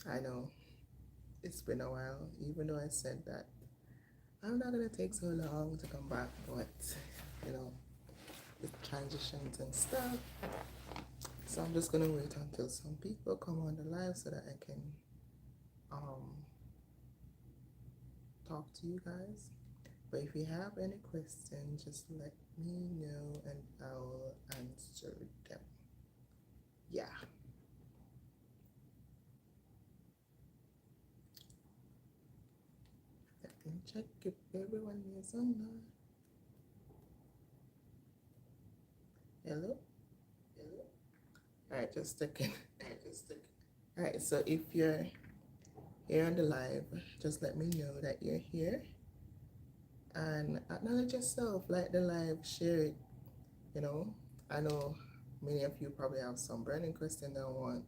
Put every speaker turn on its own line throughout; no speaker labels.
I know it's been a while, even though I said that I'm not gonna take so long to come back, but you know, with transitions and stuff. So I'm just gonna wait until some people come on the live so that I can um talk to you guys. But if you have any questions, just let me know and I'll answer them. Yeah. Let me check if everyone is on. Hello? Alright, just a second. Alright, so if you're here on the live, just let me know that you're here and acknowledge yourself, like the live, share it. You know, I know many of you probably have some burning questions that want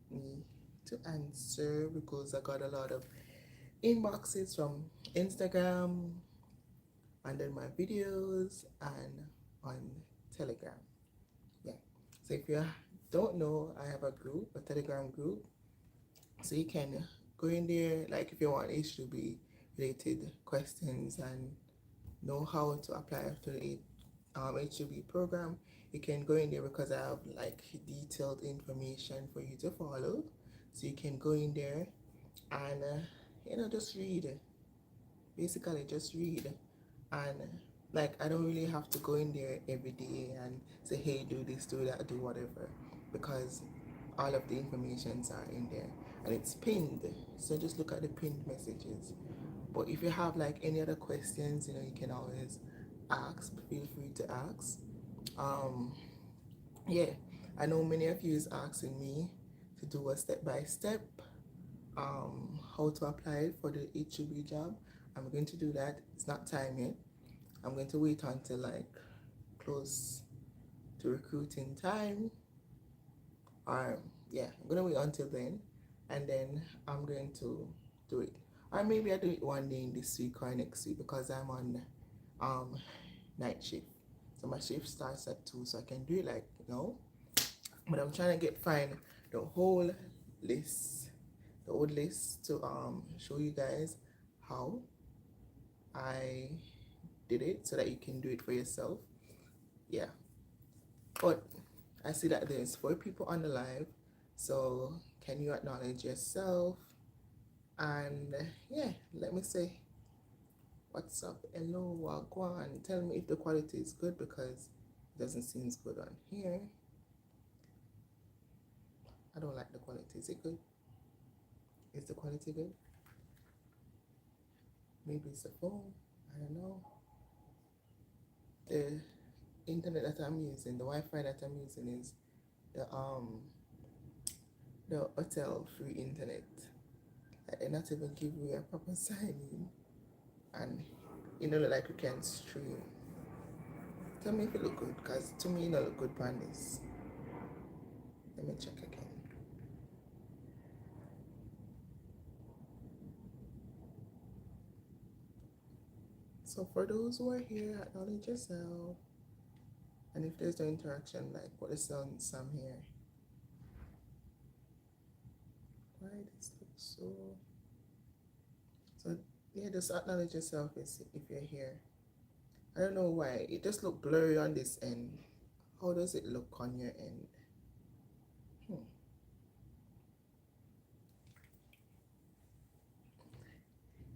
me to answer because I got a lot of inboxes from Instagram, under my videos, and on Telegram. Yeah. So if you don't know, I have a group, a Telegram group. So you can go in there, like if you want HTTP related questions and know how to apply to the HTTP program, you can go in there because I have like detailed information for you to follow. So you can go in there and just read. Basically, just read. And like I don't really have to go in there every day and say, hey, do this, do that, do whatever, because all of the informations are in there and it's pinned. So just look at the pinned messages. But if you have like any other questions, you can always ask. Feel free to ask. um yeah, I know many of you is asking me to do a step-by-step how to apply for the HUB job. I'm going to do that. It's not time yet. I'm going to wait until like close to recruiting time. Or yeah, I'm gonna wait until then, and then I'm going to do it. Or maybe I do it one day in this week or next week because I'm on um night shift. So my shift starts at 2, so I can do it like But I'm trying to find the whole list, the old list to show you guys how I did it so that you can do it for yourself. Yeah. But I see that there's 4 people on the live. So can you acknowledge yourself? And yeah, let me say what's up, hello, wagwan. Tell me if the quality is good because it doesn't seem good on here. I don't like the quality. Is it good? Is the quality good? Maybe it's the phone. I don't know. The internet that I'm using, the Wi-Fi that I'm using is the hotel free internet. They not even give me a proper sign in, and like you can stream. Tell me if it look good, because to me it don't look good on this. Let me check again. So for those who are here, acknowledge yourself. And if there's no interaction, like put the some here. Why this looks so yeah, just acknowledge yourself if you're here. I don't know why. It just look blurry on this end. How does it look on your end?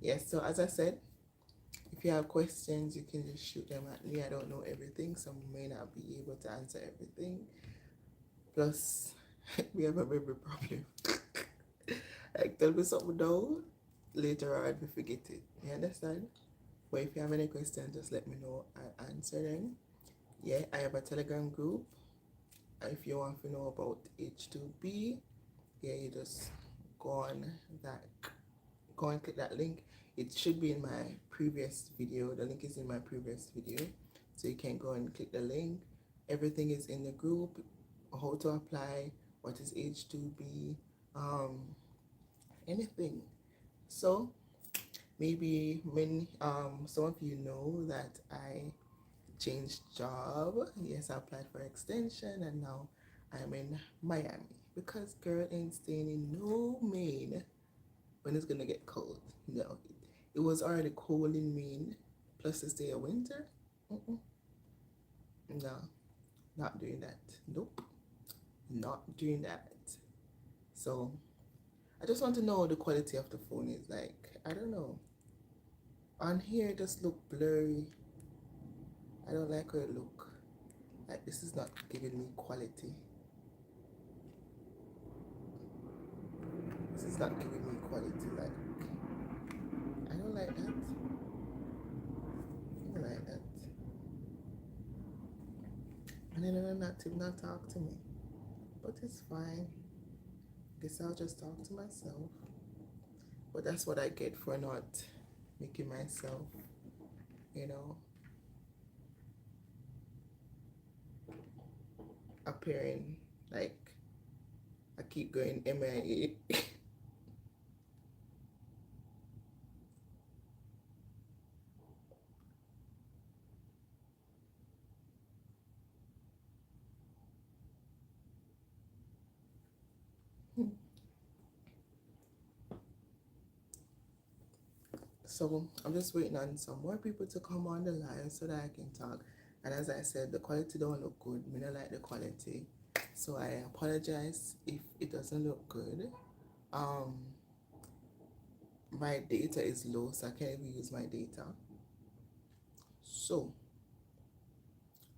Yes, so as I said, if you have questions, you can just shoot them at me. I don't know everything, so I may not be able to answer everything. Plus, we have a memory problem. Like, tell me something now, later on, we forget it. You understand? But if you have any questions, just let me know. I'll answer them. Yeah, I have a Telegram group. If you want to know about H2B, yeah, you just go and click that link. It should be in my previous video. The link is in my previous video, so you can go and click the link. Everything is in the group. How to apply, what is H2B, anything. So maybe when some of you know that I changed job. Yes, I applied for extension and now I'm in Miami because girl ain't staying in no Maine when it's gonna get cold. No, it was already cold in Maine, plus this day of winter. Mm-mm. No, not doing that. Nope, not doing that. So I just want to know the quality of the phone is like. I don't know. On here, it just look blurry. I don't like how it look. Like this is not giving me quality. This is not giving me quality. Like I don't like that. I don't like that. And then not talk to me. But it's fine. Guess I'll just talk to myself. But that's what I get for not making myself, you know, appearing like I keep going MIA. So I'm just waiting on some more people to come on the line so that I can talk. And as I said, the quality don't look good. Me don't like the quality. So I apologize if it doesn't look good. My data is low, so I can't even use my data. So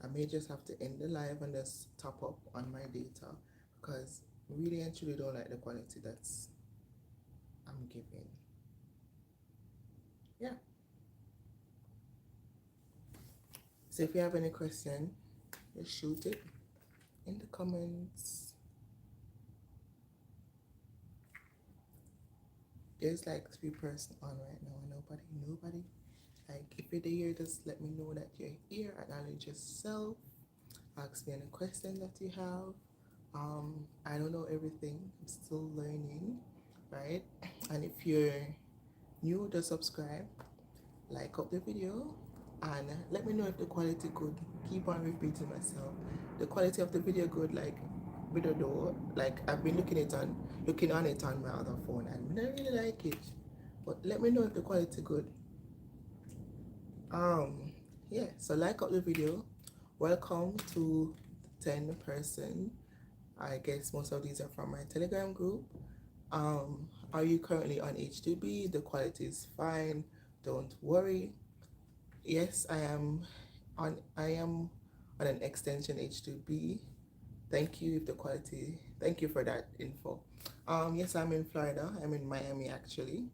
I may just have to end the live and just top up on my data because really and truly don't like the quality that's I'm giving. Yeah. So if you have any question, just shoot it in the comments. There's like 3 persons on right now. Nobody. Like if you're here, just let me know that you're here. Acknowledge yourself. Ask me any question that you have. I don't know everything. I'm still learning, right? And if you're new, just subscribe, like up the video, and let me know if the quality good. Keep on repeating myself. The quality of the video good, like we don't know. Like I've been looking on it on my other phone, and I really like it. But let me know if the quality good. Yeah. So like up the video. Welcome to 10 person. I guess most of these are from my Telegram group. Are you currently on H2B? The quality is fine. Don't worry. Yes, I am on an extension H2B. Thank you thank you for that info. Yes, I'm in Florida. I'm in Miami actually.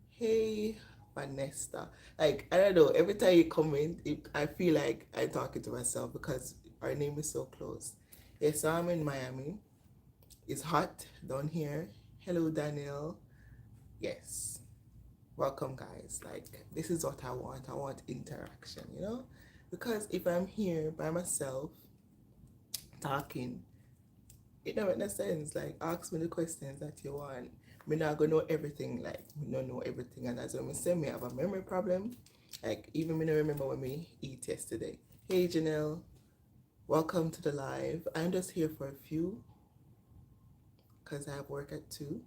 Hey Vanessa. Like I don't know, every time you comment I feel like I'm talking to myself because our name is so close. Yes, so I'm in Miami. It's hot down here. Hello Daniel. Yes. Welcome guys. Like this is what I want. I want interaction, you know? Because if I'm here by myself talking, it don't make no sense. Like ask me the questions that you want. Me not gonna know everything, like me don't know everything, and as when me say me have a memory problem, like even me don't remember when me eat yesterday. Hey Janelle, welcome to the live. I'm just here for a few because I have work at 2.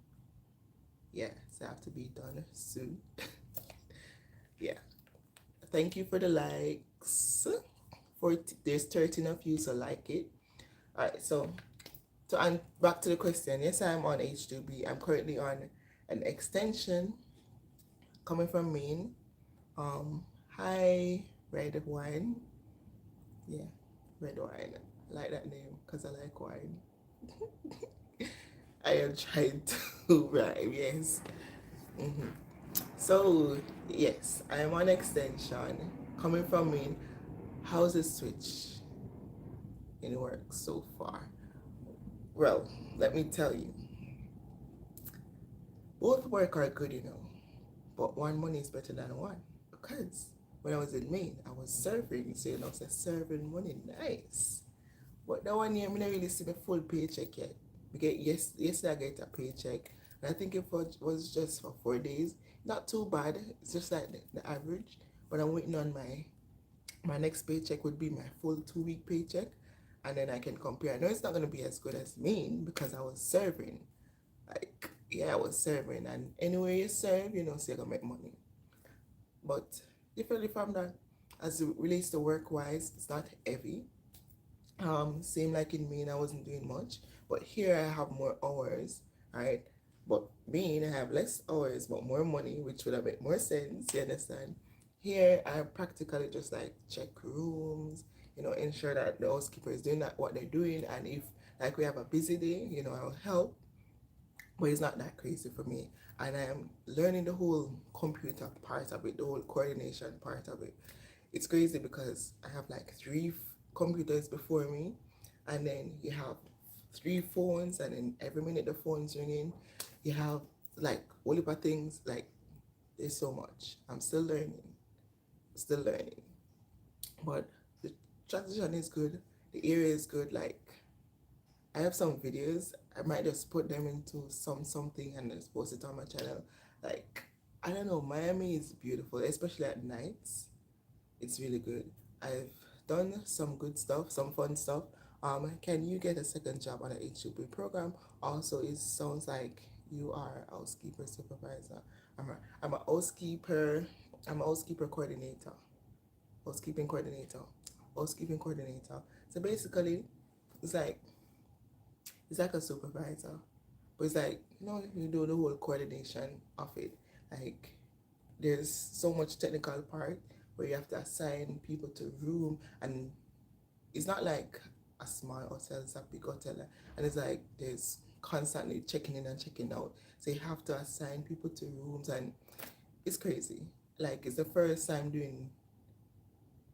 Yeah, so I have to be done soon. Yeah. Thank you for the likes. There's 13 of you, so like it. Alright, so and back to the question. Yes, I'm on H2B. I'm currently on an extension coming from Maine. Hi, Red Wine. Yeah, Red Wine. I like that name because I like wine. I am trying to rhyme, yes. So, yes, I'm on extension coming from Maine. How's the switch in work so far? Well, let me tell you. Both work are good, but one money is better than one. Because when I was in Maine, I was serving, so I was serving money, nice. But that one year, I didn't really see my full paycheck yet. Yesterday I get a paycheck, and I think it was just for 4 days. Not too bad, it's just like the average. But I'm waiting on my next paycheck would be my full 2-week paycheck. and then I can compare. I know it's not going to be as good as mean because I was serving. Like, yeah, I was serving, and anywhere you serve, you know, so you're going to make money. But differently from that, as it relates to work wise, it's not heavy. Same like in Maine, I wasn't doing much, but here I have more hours, right? But Maine, I have less hours but more money, which would have made more sense. You understand? Here, I practically just like check rooms, you know, ensure that the housekeeper is doing that what they're doing, and if like we have a busy day, you know, I'll help, but it's not that crazy for me. And I'm learning the whole computer part of it, the whole coordination part of it. It's crazy because I have like three computers before me, and then you have three phones, and then every minute the phone's ringing. You have like all of things, like there's so much. I'm still learning, but the transition is good. The area is good. Like I have some videos. I might just put them into something and just post it on my channel. Like I don't know, Miami is beautiful, especially at nights. It's really good. I've done some good stuff, some fun stuff. Can you get a second job on an HUP program? Also, it sounds like you are a housekeeper supervisor. I'm a housekeeper. I'm a housekeeper coordinator. Housekeeping coordinator. Housekeeping coordinator. So basically, it's like it's like a supervisor, but it's like you know you do the whole coordination of it. Like there's so much technical part where you have to assign people to room, and it's not like a small hotel, it's a big hotel, and it's like there's constantly checking in and checking out, so you have to assign people to rooms, and it's crazy. Like it's the first time doing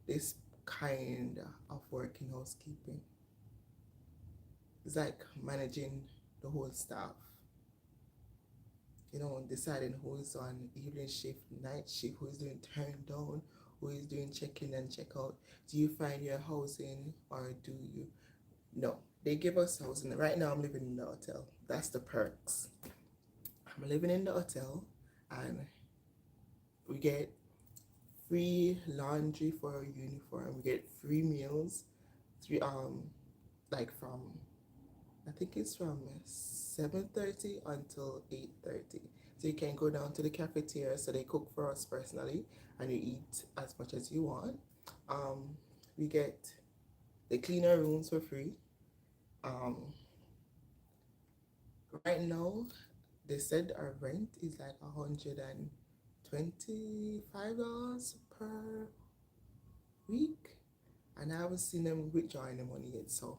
this kind of work in housekeeping. It's like managing the whole staff, you know, deciding who is on evening shift, night shift, who is doing turn down, who is doing check in and check out. Do you find your housing or do you? No, they give us housing. Right now, I'm living in the hotel. That's the perks. I'm living in the hotel, and we get free laundry for our uniform. We get free meals, three like from I think it's from 7:30 until 8:30. So you can go down to the cafeteria. So they cook for us personally, and you eat as much as you want. We get they clean our rooms for free. Um, right now, they said our rent is like $125 per week, and I haven't seen them withdrawing the money yet. So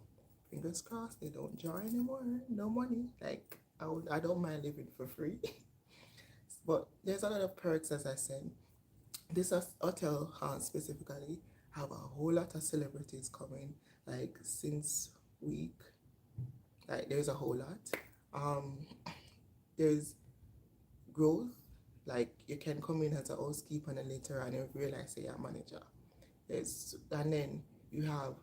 fingers crossed they don't draw anymore. No money. Like I don't mind living for free. But there's a lot of perks, as I said. This hotel specifically have a whole lot of celebrities coming. Like since week, like there's a whole lot. Um, there's growth. Like you can come in as a housekeeper and then later on you realize you're a manager. And then you have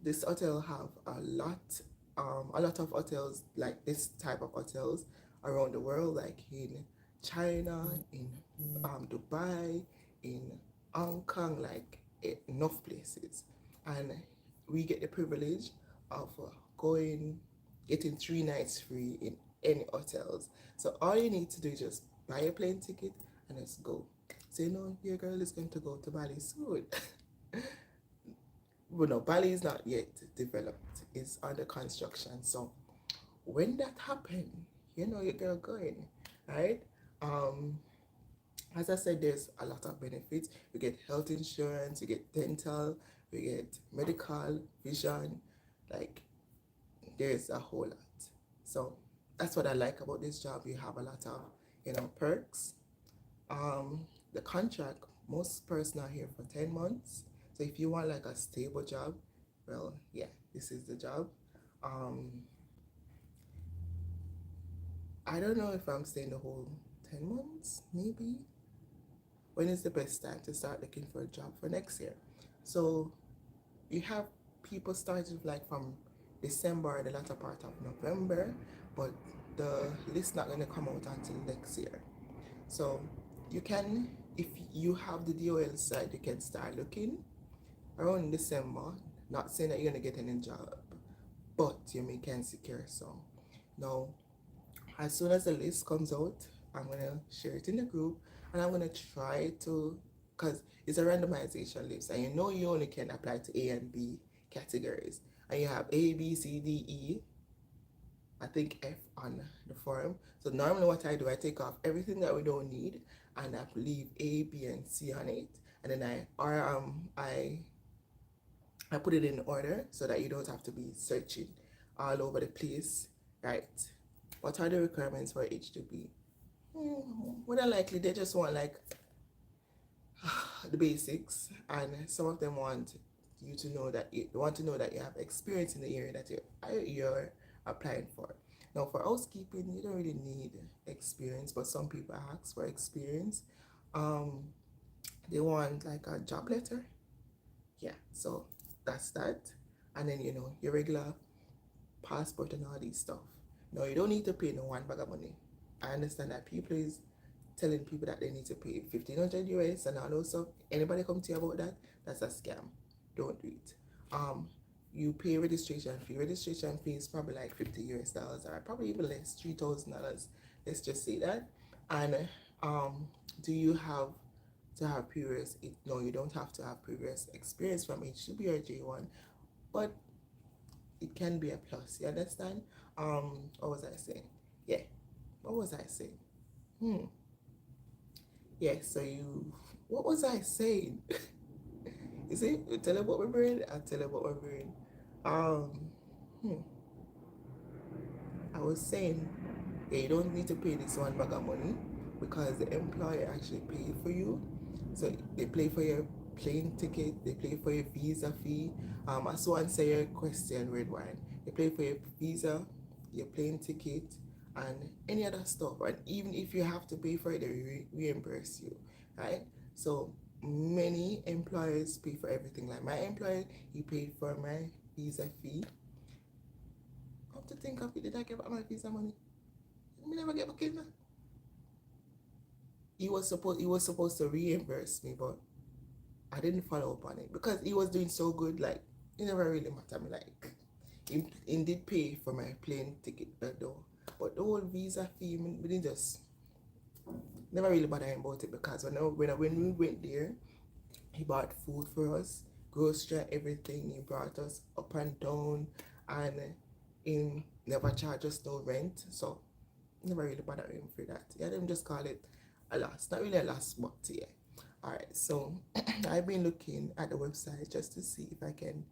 this hotel have a lot of hotels like this type of hotels around the world, like in China, in Dubai, in Hong Kong, like enough places, and we get the privilege of getting 3 nights free in any hotels. So all you need to do is just buy a plane ticket and just go. So you know your girl is going to go to Bali soon. Well, no, Bali is not yet developed. It's under construction. So when that happens, you know your girl going, right? Um, as I said, there's a lot of benefits. We get health insurance, we get dental, we get medical, vision. Like there's a whole lot. So that's what I like about this job. You have a lot of, you know, perks. The contract, most person are here for 10 months. So if you want like a stable job, well, yeah, this is the job. Um, I don't know if I'm staying the whole 10 months, maybe. When is the best time to start looking for a job for next year? So you have people started like from December, the latter part of November, but the list not going to come out until next year. So you can, if you have the DOL side, you can start looking around December. Not saying that you're gonna get any job, but you may can secure some. Now, as soon as the list comes out, I'm gonna share it in the group, and I'm gonna try to, cause it's a randomization list, and you know you only can apply to A and B categories, and you have A, B, C, D, E, I think F on the form. So normally what I do, I take off everything that we don't need, and I leave A, B, and C on it, and then I put it in order so that you don't have to be searching all over the place, right? What are the requirements for H2B? More than likely, they just want like the basics, and some of them want you to know that you have experience in the area that you're applying for. Now, for housekeeping, you don't really need experience, but some people ask for experience. They want like a job letter. Yeah, so that's that. And then your regular passport and all these stuff. No, you don't need to pay no one bag of money. I understand that people is telling people that they need to pay 1,500 US and all those stuff. Anybody come to you about that? That's a scam. Don't do it. You pay registration fee. Registration fee is probably like $50 US, or probably even less, $3,000. Let's just say that. And do you have to have previous? No, you don't have to have previous experience from H2B or J1, but it can be a plus. You understand? What was I saying? Yeah. What was I saying? Yeah, so what was I saying? You see, you tell about my brain, I tell about my brain. I was saying, yeah, you don't need to pay this one bag of money because the employer actually pay for you. So they pay for your plane ticket, they pay for your visa fee. I saw answer your question, red wine. They pay for your visa, your plane ticket, and any other stuff. And even if you have to pay for it, they reimburse you, right? So many employers pay for everything. Like my employer, he paid for my visa fee. Come to think of it, did I get back my visa money? I never get back in. He was supposed to reimburse me, but I didn't follow up on it because he was doing so good. Like it never really mattered me. Like he did pay for my plane ticket though, but the whole visa fee, we didn't just never really bother him about it because when we went there, he bought food for us, grocery, everything. He brought us up and down, and he never charged us no rent. So never really bother him for that. Yeah, them just call it a loss. Not really a loss, but yeah. Alright, so I've been looking at the website just to see if I can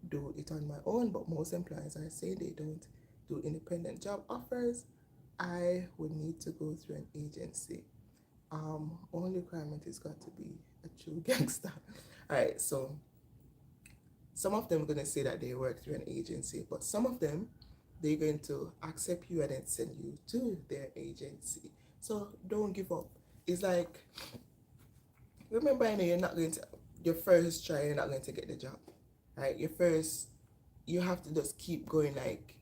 do it on my own, but most employers are saying they don't do independent job offers. I would need to go through an agency. Only requirement is got to be a true gangster. Alright, so some of them are gonna say that they work through an agency, but some of them they're going to accept you and then send you to their agency. So don't give up. It's like, remember, I know you're not going to, your first try, you're not going to get the job, right? You have to just keep going. Like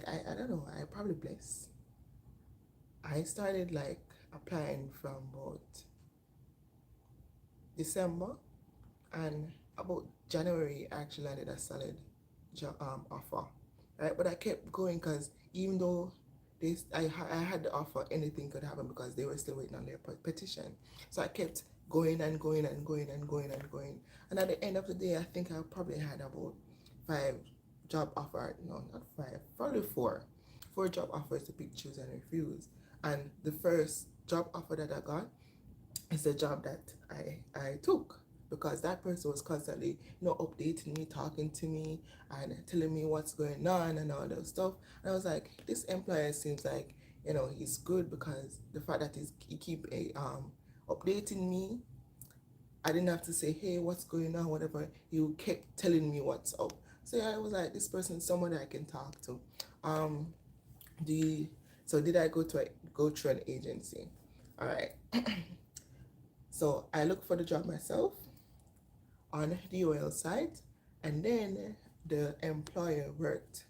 I don't know, I probably blessed. I started like applying from about December, and about January I actually landed a solid job offer, right? But I kept going because even though I had the offer, anything could happen because they were still waiting on their petition. So I kept going and going and going and going and going. And at the end of the day, I think I probably had about 5 job offers. No, not 5, probably 4. 4 job offers to pick, choose, and refuse. And the first job offer that I got is the job that I took, because that person was constantly, updating me, talking to me, and telling me what's going on and all that stuff. And I was like, this employer seems like, he's good, because the fact that he keep updating me, I didn't have to say, hey, what's going on, whatever. He kept telling me what's up. So yeah, I was like, this person is someone that I can talk to. So did I go through an agency? All right. So I looked for the job myself on the oil site, and then the employer worked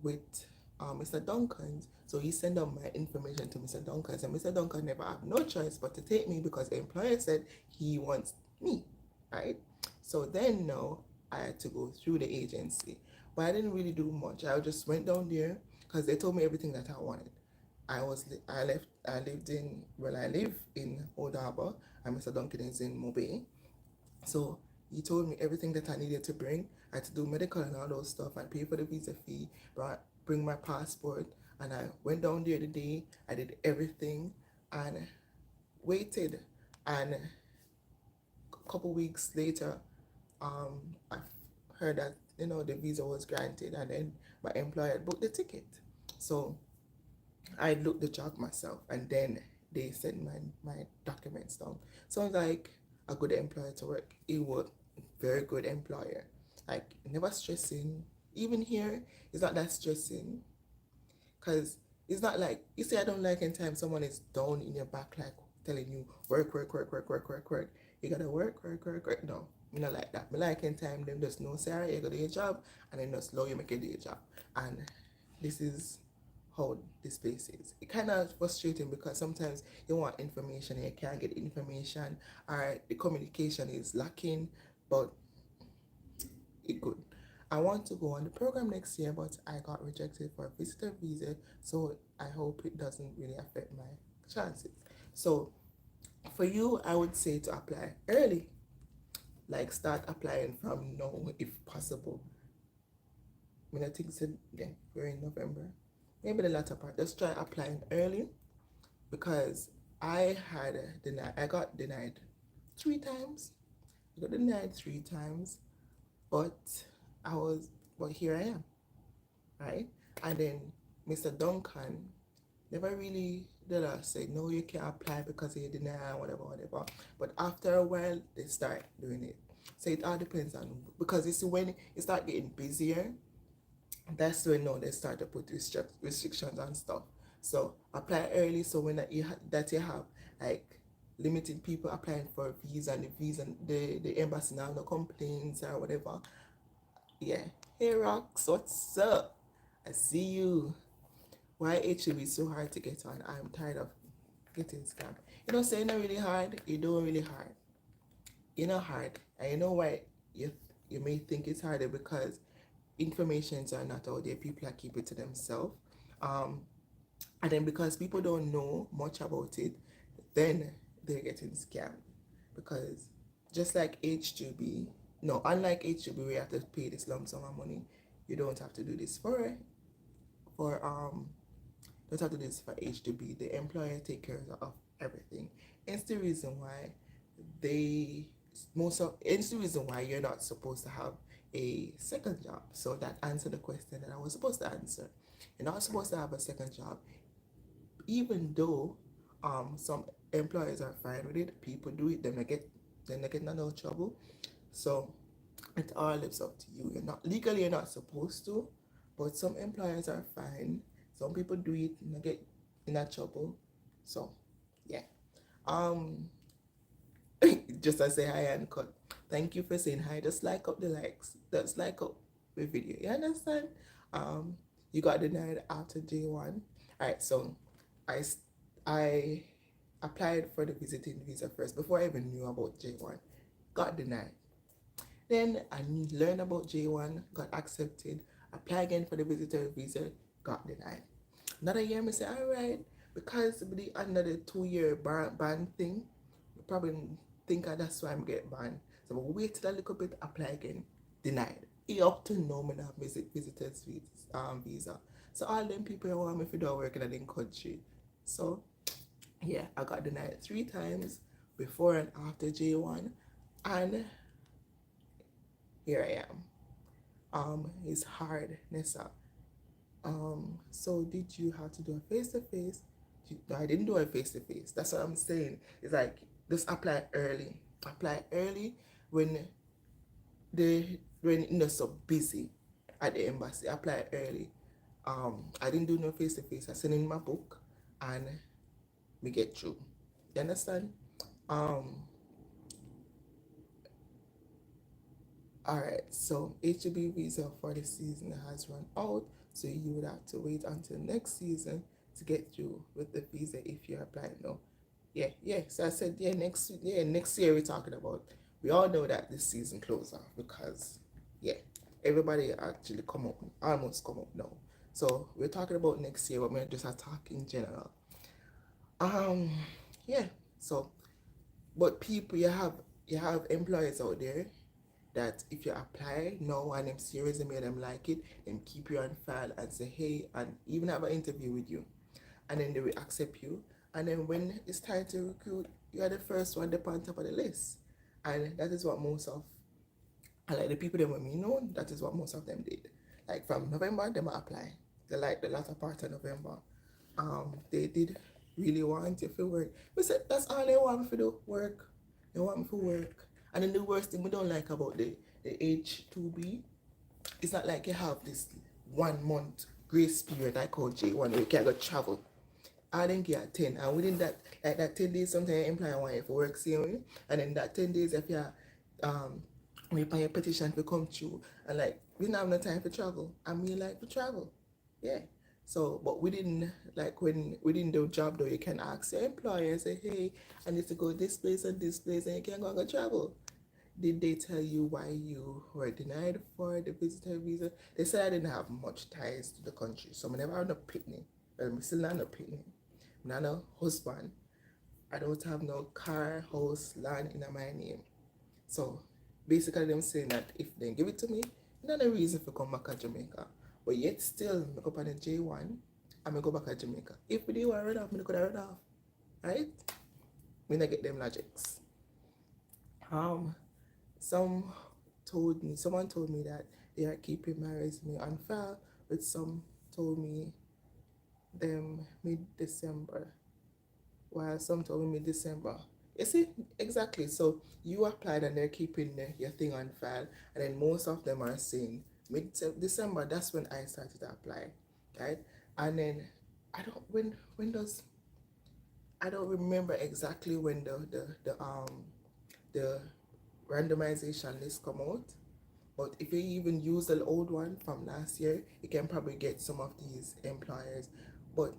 with Mr. Duncan's, so he sent out my information to Mr. Duncan's, and Mr. Duncan never had no choice but to take me because the employer said he wants me, right? So then now I had to go through the agency. But I didn't really do much. I just went down there because they told me everything that I wanted. I lived in, well, I live in Old Harbor, and Mr. Duncan is in Mobay. So he told me everything that I needed to bring. I had to do medical and all those stuff and pay for the visa fee, bring my passport, and I went down there the day. I did everything and waited, and a couple weeks later, I heard that the visa was granted, and then my employer booked the ticket. So I looked the job myself, and then they sent my documents down. Sounds like a good employer to work. He was very good employer. Like never stressing. Even here, it's not that stressing, cause it's not like you see. I don't like anytime someone is down in your back, like telling you work, work, work, work, work, work, work. You gotta work, work, work, work. No, me not like that. Me like anytime them just know, say, alright, you gotta do your job, and then just slow you make you do your job. And this is how this place is. It kind of frustrating because sometimes you want information and you can't get information, or the communication is lacking, but it good. I want to go on the program next year, but I got rejected for a visitor visa, so I hope it doesn't really affect my chances. So for you, I would say to apply early, like start applying from now if possible. I mean, I think it's yeah, we're in November, maybe the latter part. Just try applying early because I got denied 3 times. I got denied 3 times, but but here I am, right? And then Mr. Duncan never really did say no, you can't apply because you deny whatever, whatever. But after a while, they start doing it. So it all depends on because you see when it start getting busier, that's when now they start to put restrictions and stuff. So apply early so when that you have like limited people applying for a visa and the embassy now no complaints or whatever. Yeah. Hey Rox, what's up? I see you. Why it should be so hard to get on? I'm tired of getting scammed. Saying it really hard, you doing really hard. Hard. And you know why you may think it's harder because informations are not out there. People are keeping it to themselves. Um, and then because people don't know much about it, then they're getting scammed. Because just like H2B, no, unlike H2B, where you have to pay this lump sum of money, you don't have to do this for don't have to do this for H2B. The employer take care of everything. It's the reason why it's the reason why you're not supposed to have a second job. So that answered the question that I was supposed to answer. You're not supposed to have a second job, even though some employers are fine with it. People do it, then they get no trouble. So it all lives up to you. You're not supposed to, but some employers are fine. Some people do it and they get in that trouble. So yeah. Just I say hi and cut. Thank you for saying hi. Just like up the likes. Just like up the video. You understand? You got denied after J1. Alright, so I applied for the visiting visa first before I even knew about J1. Got denied. Then I learned about J1, got accepted, apply again for the visitor visa, got denied. Another year, I say, all right, because the under the 2-year ban thing, you probably think that's why I'm getting banned. So I waited a little bit, apply again, denied. Up to now, I have visitors visa. So all them people who want me to do work in the country. So yeah, I got denied 3 times before and after J1, and here I am. It's hard, Nessa. So did you have to do a face-to-face? No, I didn't do a face-to-face. That's what I'm saying. It's like, just apply early. Apply early when you're so busy at the embassy. Apply early. I didn't do no face-to-face. I sent in my book and we get through. You understand? Alright, so H2B visa for the season has run out, so you would have to wait until next season to get through with the visa if you're applying now. Yeah. So I said next year we're talking about. We all know that this season closed off because Yeah, everybody actually come up, almost come up now. So we're talking about next year, but we're just a talk in general. Um, yeah. So, but people, you have employers out there that if you apply now and them see your resume and them like it, then keep you on file and say hey, and even have an interview with you, and then they will accept you. And then when it's time to recruit, you are the first one up on top of the list. And that is what most of, and like the people that when me know, that is what most of them did. Like from November, they might apply. They like the latter part of November. They did really want you to work. We said that's all they want me to do, work. They want me to work. And then the worst thing we don't like about the H2B, it's not like you have this 1 month grace period like how J1 where you can't go travel. I didn't get 10, and within that, like that 10 days, sometimes employer want you for work same way, and then that 10 days, if you we pay a petition to come through, and like we didn't have no time for travel, and me like to travel, yeah. So, but we didn't like when we didn't do job though. You can ask your employer, say, hey, I need to go this place and this place, and you can't go and go travel. Did they tell you why you were denied for the visitor visa? They said I didn't have much ties to the country, so I never had no picnic. Well, I'm still not no picnic. I'm not no husband. I don't have no car, house, land in my name. So basically, them saying that if they give it to me, not a reason for come back to Jamaica. But yet still, I go up on the J1, I'm go back to Jamaica. If we do want to run off, I could have run off. Right? We not get them logics. Um, someone told me that they are keeping my resume on file, but some told me them mid-December, while some told me mid-December. You see, exactly. So you applied and they're keeping your thing on file, and then most of them are saying mid-December. That's when I started to apply, right? And then when does I don't remember exactly when the randomization list come out. But if you even use the old one from last year, you can probably get some of these employers. But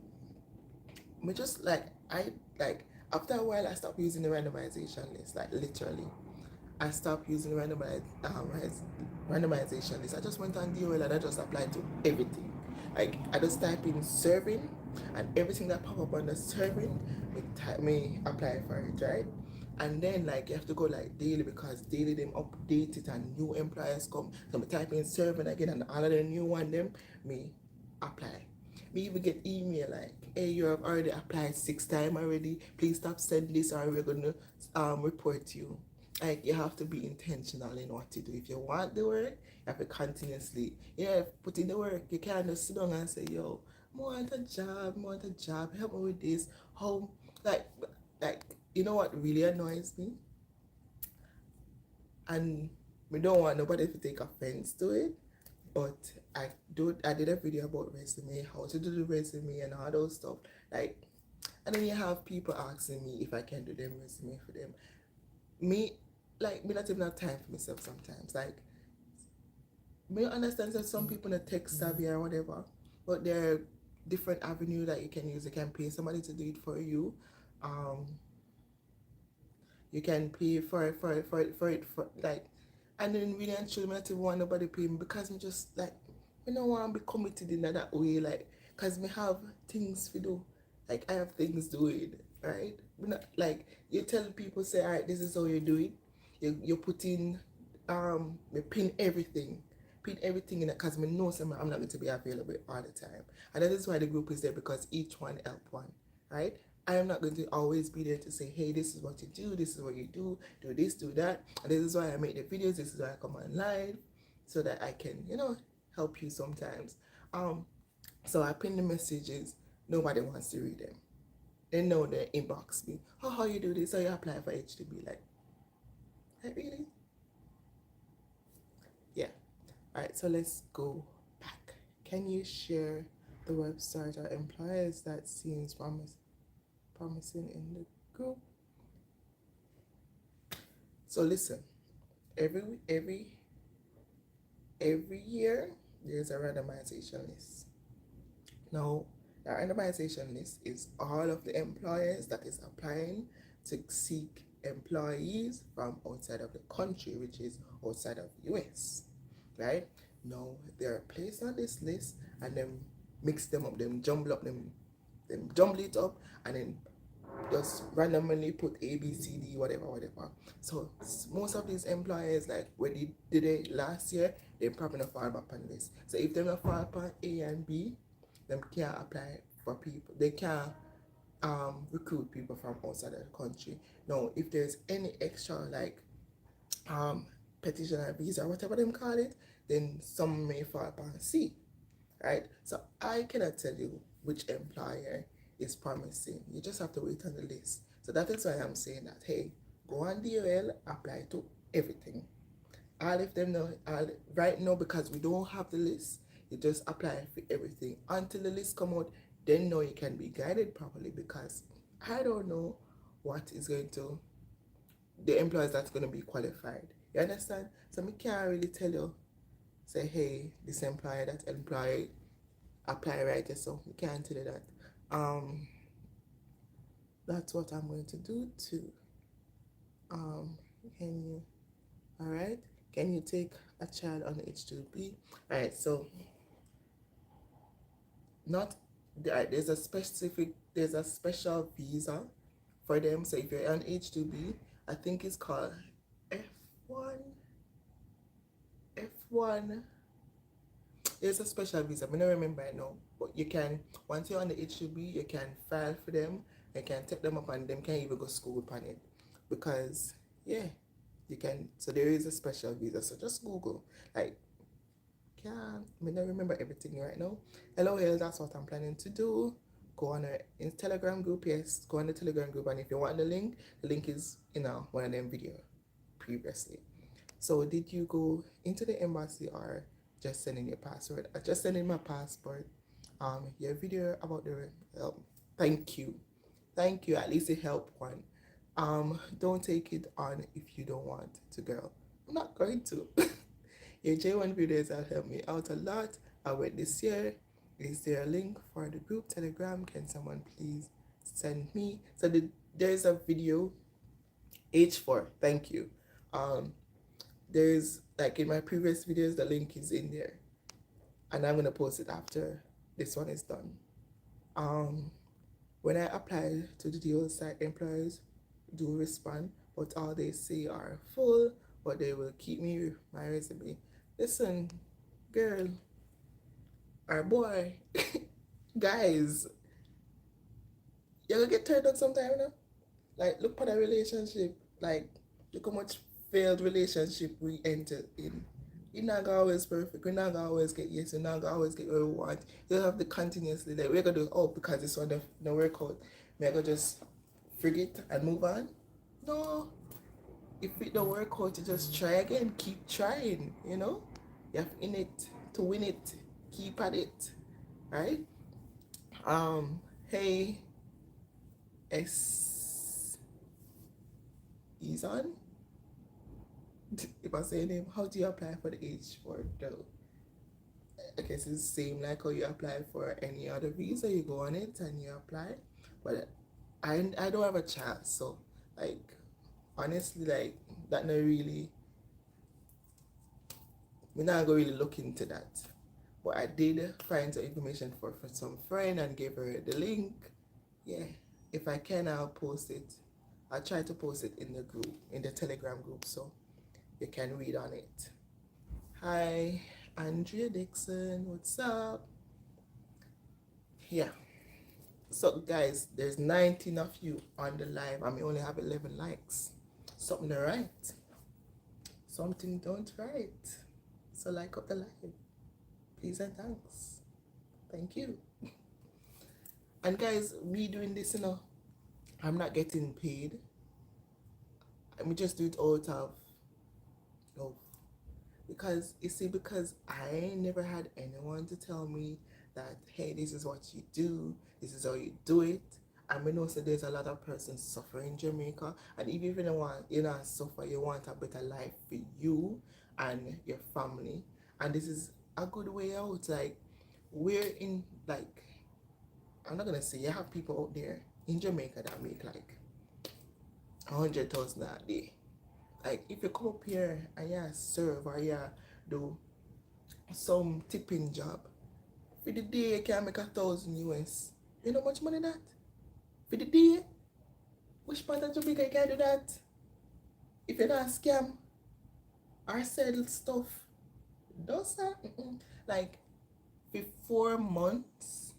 me just like after a while I stopped using the randomization list, like literally. I stopped using the randomization list. I just went on DOL and I just applied to everything. Like I just type in serving, and everything that pop up on the serving, me apply for it, right? And then like you have to go like daily because daily them update it and new employers come. So me type in serving again and all of the new one them me apply. Me even get email like, hey, you have already applied 6 times already. Please stop sending this or we're gonna report you. Like you have to be intentional in what to do. If you want the work, you have to continuously, put in the work. You can't just sit down and say, yo, I want a job, help me with this. How like like you know what really annoys me? And we don't want nobody to take offense to it. But I did a video about resume, how to do the resume and all those stuff. Like, and then you have people asking me if I can do them resume for them. Me me not even have time for myself sometimes. Like me understand that some people are tech savvy or whatever, but there are different avenues that you can use. You can pay somebody to do it for you. Um, you can pay for like, and then really and truly, I not even want nobody pay me because me just like, I don't want to be committed in that way, like, cause me have things to do, like I have things to do it, right? We not like you tell people say, all right, this is how you do it. You put in, me pin everything in it, cause me know I'm not going to be available all the time, and that is why the group is there because each one help one, right? I am not going to always be there to say, hey, this is what you do, this is what you do this, do that. And this is why I make the videos, this is why I come online, so that I can, help you sometimes. So I pin the messages, nobody wants to read them. They know they inbox me. Oh, how you do this? How you apply for HTB? Like really? Yeah. All right, so let's go back. Can you share the website or employers that seems promising in the group? So listen, every year there's a randomization list. Now, the randomization list is all of the employers that is applying to seek employees from outside of the country, which is outside of US. right? Now they're placed on this list and then mix them up, them jumble up them jumble it up and then just randomly put A, B, C, D, whatever, whatever. So most of these employers, like when they did it last year, they probably not fall back on this. So if they not fall upon A and B, them can't apply for people. They can't recruit people from outside of the country. Now, if there's any extra like petitioner visa, whatever them call it, then some may fall upon C, right? So I cannot tell you which employer is promising. You just have to wait on the list. So that is why I'm saying that, hey, go on DOL, apply to everything. I'll let them know. Right now, because we don't have the list, you just apply for everything until the list come out. Then know you can be guided properly, because I don't know what is going to the employers that's going to be qualified. You understand? So me can't really tell you, say, hey, this employer, that employee apply right here. So we can't tell you that. That's what I'm going to do too. Can you, all right? Can you take a child on H2B? All right, so not there's a special visa for them. So if you're on H2B, I think it's called F1. F1. There's a special visa. I don't remember it now. But you can, once you're on the H2B, you can file for them. You can take them up and them can even go school upon it. Because, yeah, you can. So there is a special visa. So just Google. Like, I don't remember everything right now. LOL, that's what I'm planning to do. Go on a Telegram group. Yes, go on the Telegram group. And if you want the link is, one of them video previously. So did you go into the embassy or just send in your password? I just sent in my passport. Your video about the thank you. At least it helped one. Don't take it on if you don't want to, girl. I'm not going to. Your J1 videos have helped me out a lot. I went this year. Is there a link for the group Telegram? Can someone please send me? So there's a video H4. Thank you. There's like in my previous videos, the link is in there, and I'm gonna post it after this one is done. When I apply to the deal site, employers do respond, but all they say are full, but they will keep me my resume. Listen, girl or boy, guys, you're gonna get turned on sometime, you know? Like, look for the relationship. Like, look how much failed relationship we entered in. You're not gonna always perfect. We're not gonna always get yes. You're not gonna always get what we want. You have to continuously, like, we're gonna do, because this one don't work out. We're gonna just forget and move on. No. If it don't work out, you just try again. Keep trying, you know? You have in it to win it. Keep at it. Right? Hey, is on. If I say your name, how do you apply for the H4 though? I guess it's the same like how you apply for any other visa. You go on it and you apply. But I don't have a child, so like honestly, like that not really. We're not gonna really look into that. But I did find some information for some friend and gave her the link. Yeah, if I can, I'll post it. I'll try to post it in the group, in the Telegram group, so you can read on it. Hi, Andrea Dixon, what's up? Yeah. So guys, there's 19 of you on the live. I only have 11 likes. Something to write. Something don't write. So like up the live. Please and thanks. Thank you. And guys, me doing this, I'm not getting paid. I just do it out of love. Because I never had anyone to tell me that, hey, this is what you do, this is how you do it. And we know so there's a lot of persons suffering in Jamaica, and even if you don't want, suffer, you want a better life for you and your family. And this is a good way out. Like, we're in, like, I'm not gonna say you have people out there in Jamaica that make like 100,000 a day. Like, if you come up here and you serve or you do some tipping job. For the day, you can make 1,000 US. You know how much money that? For the day, which part of Jamaica you can do that? If you don't scam or sell stuff, does that? Like, for 4 months,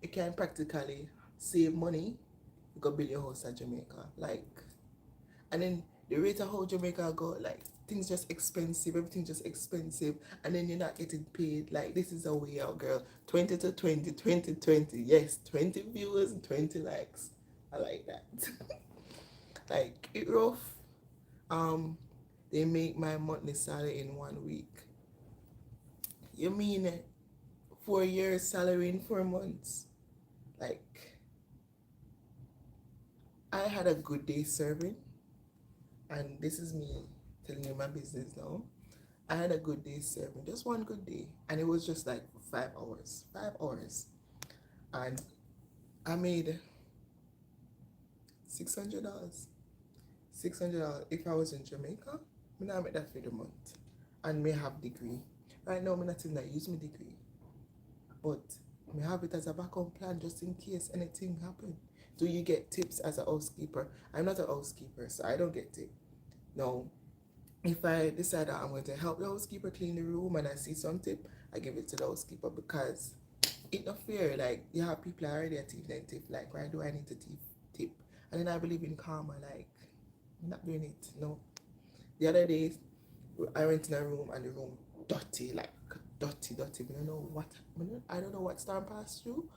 you can practically save money. You go build your house in Jamaica. Like, and then the rate of how Jamaica go, like, things just expensive, everything just expensive, and then you're not getting paid. Like, this is a way out, girl. 20 to 20, 20, 20. Yes, 20 viewers, 20 likes. I like that. Like, it rough. They make my monthly salary in 1 week. You mean 4 years salary in 4 months? Like, I had a good day serving, and this is me telling you my business now. I had a good day serving, just one good day, and it was just like 5 hours, 5 hours, and I made $600. $600. If I was in Jamaica, I now make that for the month, and may have degree. Right now, I'm not even use my degree, but I have it as a backup plan just in case anything happen. Do you get tips as a housekeeper? I'm not a housekeeper, so I don't get tips. No, if I decide that I'm going to help the housekeeper clean the room and I see some tip, I give it to the housekeeper, because it's not fair. Like, you have people already a tip, like, why do I need to tip? And then I believe in karma, like, I'm not doing it. No. The other day, I went in a room and the room dirty, like dirty. I don't know what storm passed through,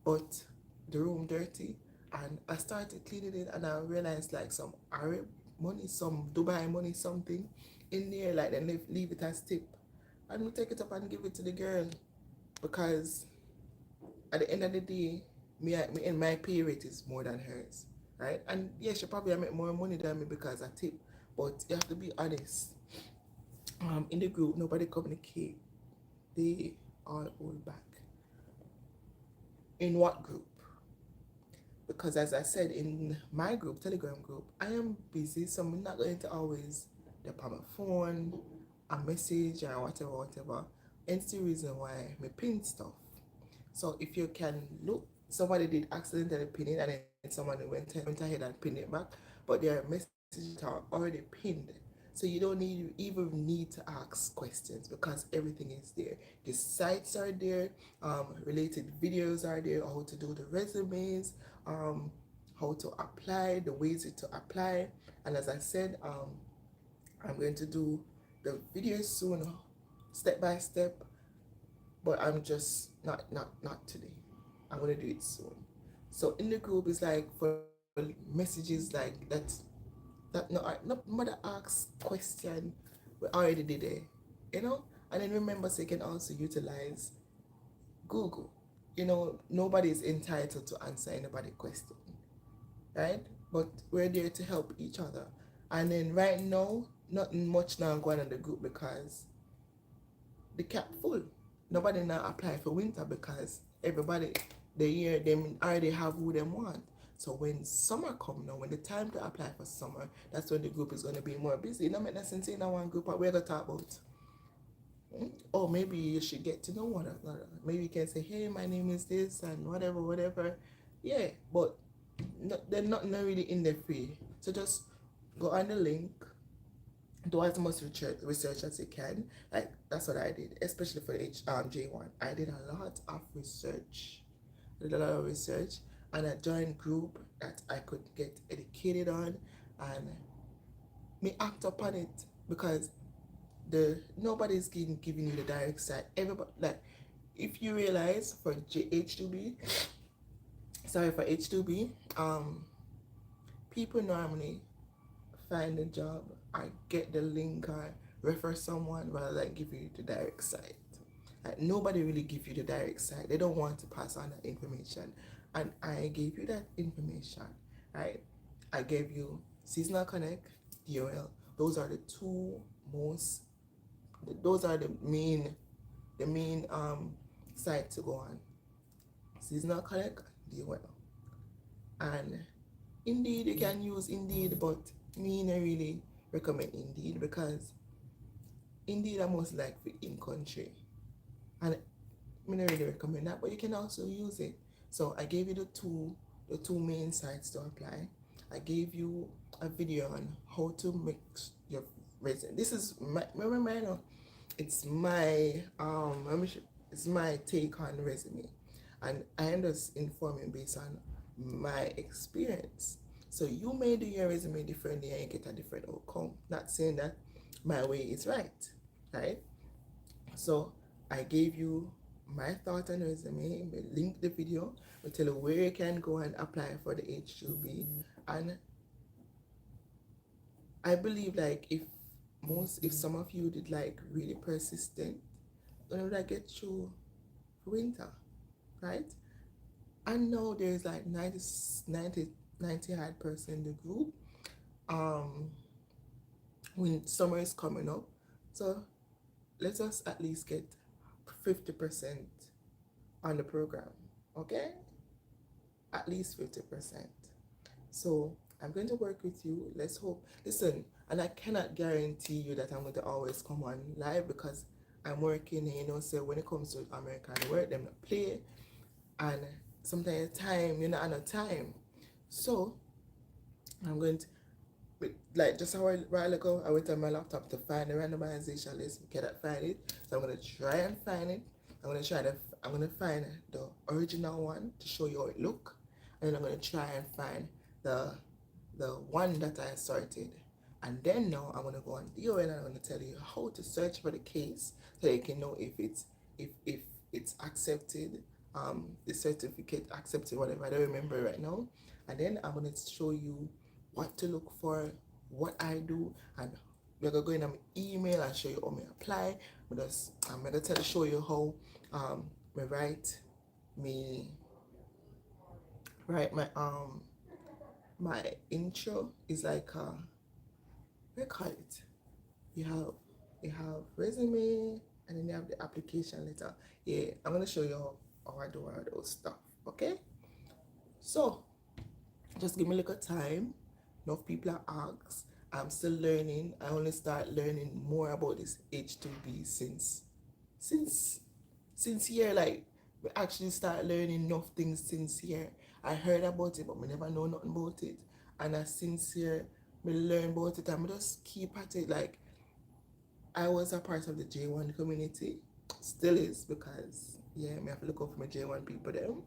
but the room dirty, and I started cleaning it, and I realized like some Arab money, some Dubai money, something in there, like, then leave it as tip, and we take it up and give it to the girl, because at the end of the day, me and my pay rate is more than hers, right? And yeah, she probably make more money than me because I tip, but you have to be honest. In the group, nobody communicate. They all hold back. In what group? Because as I said, in my group, Telegram group, I am busy, so I'm not going to always dip on my phone, a message, or whatever. Hence the reason why I pin stuff. So if you can look, somebody did accidentally pin it, and then someone went ahead and pinned it back, but their messages are already pinned. So you don't even need to ask questions, because everything is there. The sites are there, related videos are there, how to do the resumes, how to apply, the ways to apply. And as I said, I'm going to do the videos soon, step by step, but I'm just not today. I'm gonna do it soon. So in the group is like for messages like that no mother asks question, we already did it, and then remember, so you can also utilize Google. Nobody is entitled to answer anybody's question, right? But we're there to help each other. And then right now, nothing much now going on the group, because the cap full. Nobody now apply for winter, because everybody they already have who they want. So when summer come now, when the time to apply for summer, that's when the group is going to be more busy. No make sense in one group what we're going to talk about. Or maybe you should get to know one another. Maybe you can say, hey, my name is this, and whatever. Yeah, but they're not really in there free. So just go on the link, do as much research as you can. Like, that's what I did, especially for J1. I did a lot of research. And I joined group that I could get educated on, and me act upon it, because nobody's giving you the direct side. Everybody, like, if you realize for H2B, people normally find a job or get the link or refer someone rather than give you the direct side. Like, nobody really give you the direct side. They don't want to pass on that information, and I gave you that information, right? I gave you Seasonal Connect, DOL. Those are the two most. Those are the main site to go on. Seasonal Connect, DOL, and Indeed. You can use Indeed, but me not really recommend Indeed, because Indeed are most likely in country. And I don't really recommend that, but you can also use it. So I gave you the two main sites to apply. I gave you a video on how to make your resume. This is my, remember, I know it's my it's my take on resume, and I am just informing based on my experience. So you may do your resume differently and you get a different outcome. Not saying that my way is right, right? So I gave you my thought on resume, we link the video, we tell you where you can go and apply for the H2B. And I believe like if some of you did like really persistent, then would I get through winter, right? I know there's like 90 hard person in the group. When summer is coming up, so let us at least get 50% on the program, okay? At least 50%. So I'm going to work with you. Let's hope. Listen, and I cannot guarantee you that I'm going to always come on live because I'm working, you know, so when it comes to American work, them not play. And sometimes time, you know, and a time. So I'm going to, like just a while ago, I went on my laptop to find the randomization list. We cannot find it. So I'm going to try and find it. I'm going to find the original one to show you how it look. And then I'm going to try and find the one that I sorted. And then now I'm going to go on DOL and I'm going to tell you how to search for the case so you can know if it's accepted, the certificate accepted, whatever. I don't remember right now. And then I'm going to show you what to look for, what I do, and we're going to go in an email and show you how I apply. I'm going to show you how me write my intro is like what do you call it? You have resume and then you have the application letter. Yeah, I'm gonna show you how I do all those stuff. Okay, so just give me a little time. Enough people are asked. I'm still learning. I only start learning more about this H2B since here, like we actually start learning enough things since here. I heard about it, but we never know nothing about it. And as since here, we learn about it and we just keep at it. Like I was a part of the J1 community, still is because yeah, me have to look out for my J1 people them.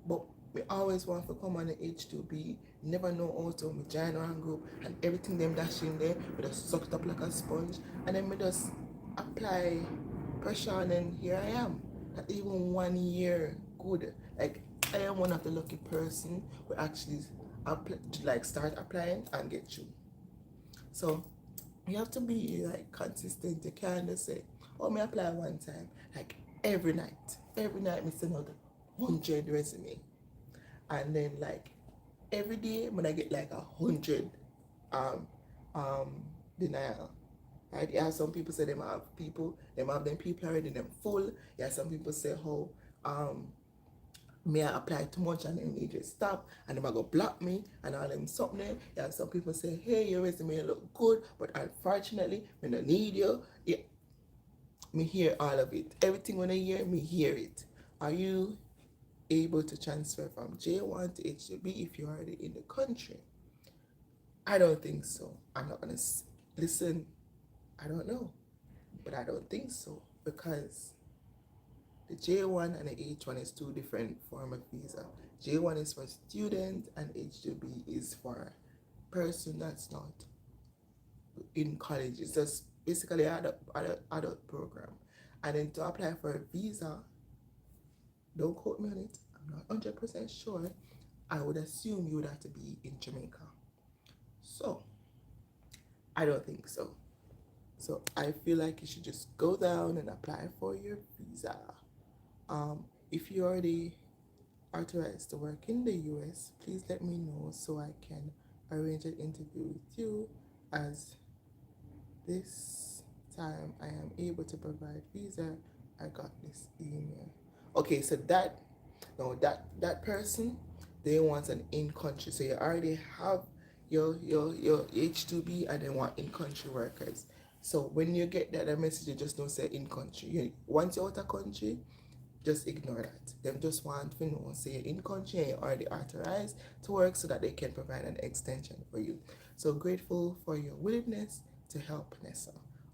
But we always want to come on the H2B, never know how to me join our group and everything them dash in there, we just sucked up like a sponge and then we just apply pressure and then here I am. Not even 1 year good. Like I am one of the lucky person who actually start applying and get through. So you have to be like consistent. You can't just say, oh, me apply one time. Like every night me send out 100 resume. And then like every day when I get like 100 denial. Right? Yeah, some people say them have them people already them full. Yeah, some people say how may I apply too much and then they just stop and them I go block me and all them something. Yeah, some people say, hey, your resume look good, but unfortunately, we don't need you. Yeah, me hear all of it. Everything when I hear, me hear it. Are you able to transfer from J1 to H2B if you're already in the country? I don't think so. I'm not gonna listen. I don't know, but I don't think so because the J1 and the H1 is two different form of visa. J1 is for student and H2B is for person that's not in college. It's just basically adult program. And then to apply for a visa, don't quote me on it, I'm not 100% sure. I would assume you would have to be in Jamaica. So I don't think so. So I feel like you should just go down and apply for your visa. If you already authorized to work in the US, please let me know so I can arrange an interview with you, as this time I am able to provide visa. I got this email. Okay, so that person, they want an in-country. So you already have your H2B and they want in-country workers. So when you get that message, you just don't say in country. Once you're out of country, just ignore that. Them just want to know, say you're in country and you're already authorized to work so that they can provide an extension for you. So grateful for your willingness to help, Nessa.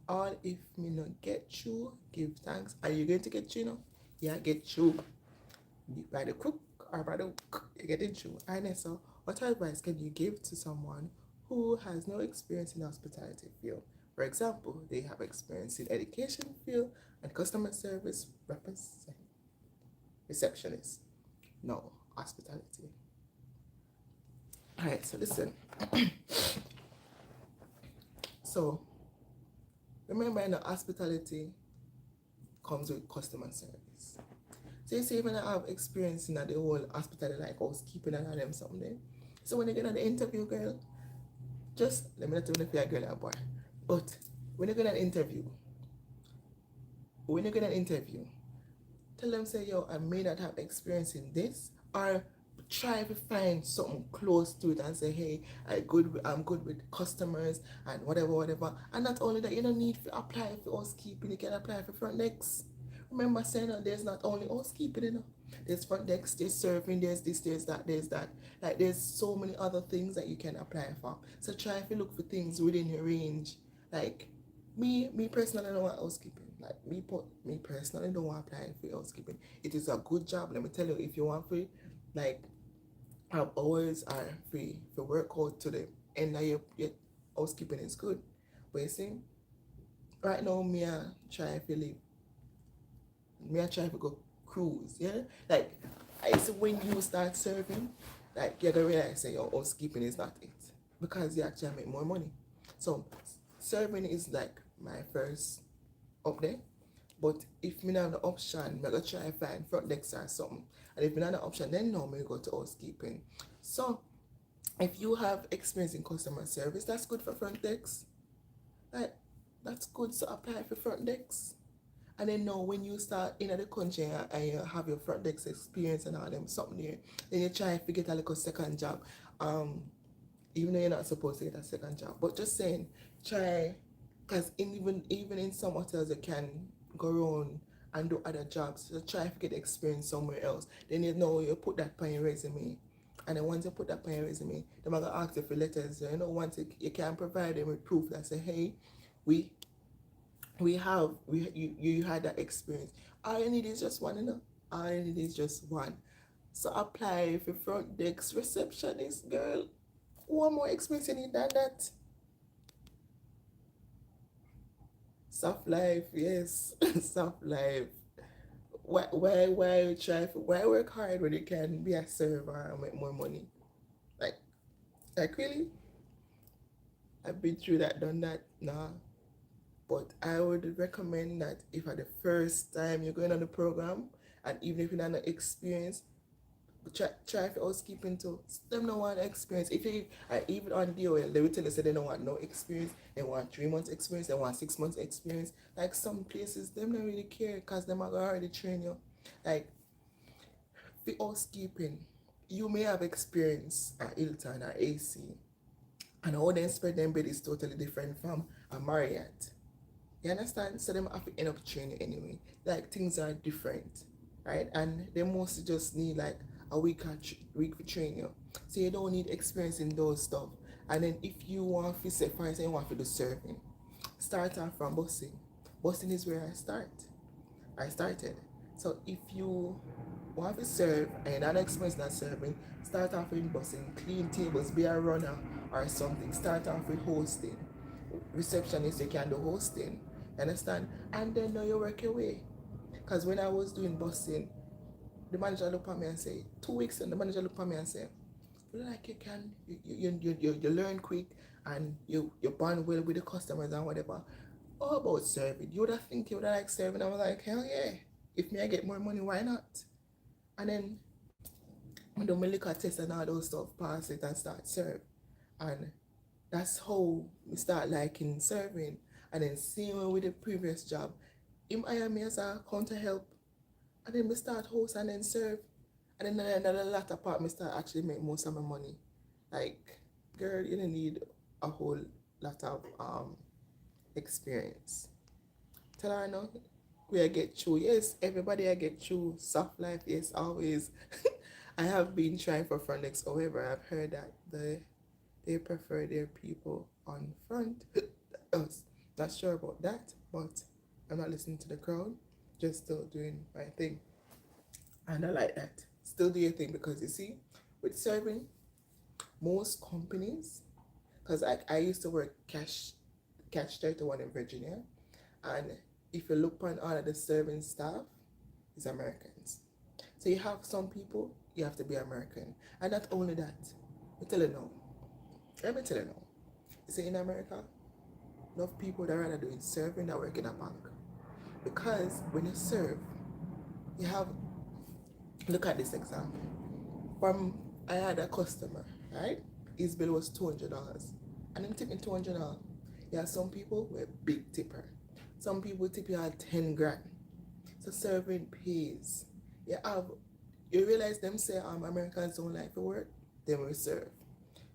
All if me not get you, give thanks. Are you going to get you? Yeah, get you by the crook or by the hook, you get it you. Hi, Nessa. What advice can you give to someone who has no experience in the hospitality field? For example, they have experience in education field and customer service receptionist. No, hospitality. All right, so listen. So remember, in the hospitality comes with customer service. So you see, even I have experience in the whole hospitality, like housekeeping and all them something. So when you get on the interview, girl, just let me not tell you if you're a girl or a boy, but when you get an interview, tell them, say, yo, I may not have experience in this, or try to find something close to it and say, hey, I'm good with customers and whatever. And not only that, you don't need to apply for housekeeping, you can apply for front desk. Remember saying that there's not only housekeeping, there's front desk, there's serving, there's this, there's that. Like there's so many other things that you can apply for. So try to look for things within your range. Like me personally don't want housekeeping. Like me personally don't want to apply for housekeeping. It is a good job. Let me tell you, if you want to like have hours are free for work out to the end of your housekeeping is good. But you see, right now me I try to go cruise, yeah? Like I say when you start serving, like you're gonna realize that your housekeeping is not it. Because you actually make more money. So serving is like my first up there. But if me not have the option, I'm gonna try and find front desk or something. And if me not have the option, then no, me go to housekeeping. So if you have experience in customer service, that's good for front desk. Like that's good to apply for front desk. And then now when you start in the country and you have your front desk experience and all them something there, then you try to get a little second job. Even though you're not supposed to get a second job. But just saying, try, because even in some hotels you can go around and do other jobs. So try to get experience somewhere else. Then you put that on your resume. And then once you put that on your resume, they're going to ask you for letters. Once you can provide them with proof that say, hey, we you had that experience. All you need is just one, All you need is just one. So apply for front desk receptionist, girl. One more experience you need than that. Soft life, yes. Soft life. Why work hard when you can be a server and make more money? Like really? I've been through that, done that. Nah. But I would recommend that if at the first time you're going on the program, and even if you're not experienced, try for housekeeping too. Them don't want experience. If you even on DOL, they will tell us that they don't want no experience. They want 3 months experience. They want 6 months experience. Like some places, them don't really care because them are already train you. Like for housekeeping, you may have experience at Hilton or AC, and how they spread them bed is totally different from a Marriott. You understand? So them have to end up training anyway. Like things are different, right? And they mostly just need like a week to train you. So you don't need experience in those stuff. And then if you want to say, for instance, you want to do serving, start off from busing. Busing is where I started. So if you want to serve and you're not experienced in serving, start off with busing, clean tables, be a runner or something. Start off with hosting. Receptionist, you can do hosting. You understand? And then now you work your way. Because when I was doing busing, the manager looked at me and say, 2 weeks, and the manager looked at me and say, like you learn quick and you bond well with the customers and whatever. How about serving? You would have think you would have like serving. I was like, hell yeah. If me I get more money, why not? And then when the liquor test and all those stuff, pass it and start serve. And that's how we start liking serving. And then same with the previous job. Him hire me as a counter help. And then we start host and then serve. And then another latter part, me start actually make most of my money. Like, girl, you don't need a whole lot of experience. Tell her no, we I get through. Yes, everybody I get through. Soft life, yes, always. I have been trying for Frontex, however, I've heard that they prefer their people on front. Us. Not sure about that, but I'm not listening to the crowd. Just still doing my thing. And I like that. Still do your thing because you see, with serving, most companies, because I used to work catch 31 in Virginia, and if you look on all of the serving staff, it's Americans. So you have some people, you have to be American. And not only that, I tell you now, let me tell you now. You see in America, a lot of people that rather doing serving than work in a bank. Because when you serve, you have, look at this example. From I had a customer, right? His bill was $200. And him tipping $200. Yeah, some people were big tipper. Some people tip you at 10 grand. So serving pays. You realize them say Americans don't like to work, then we serve.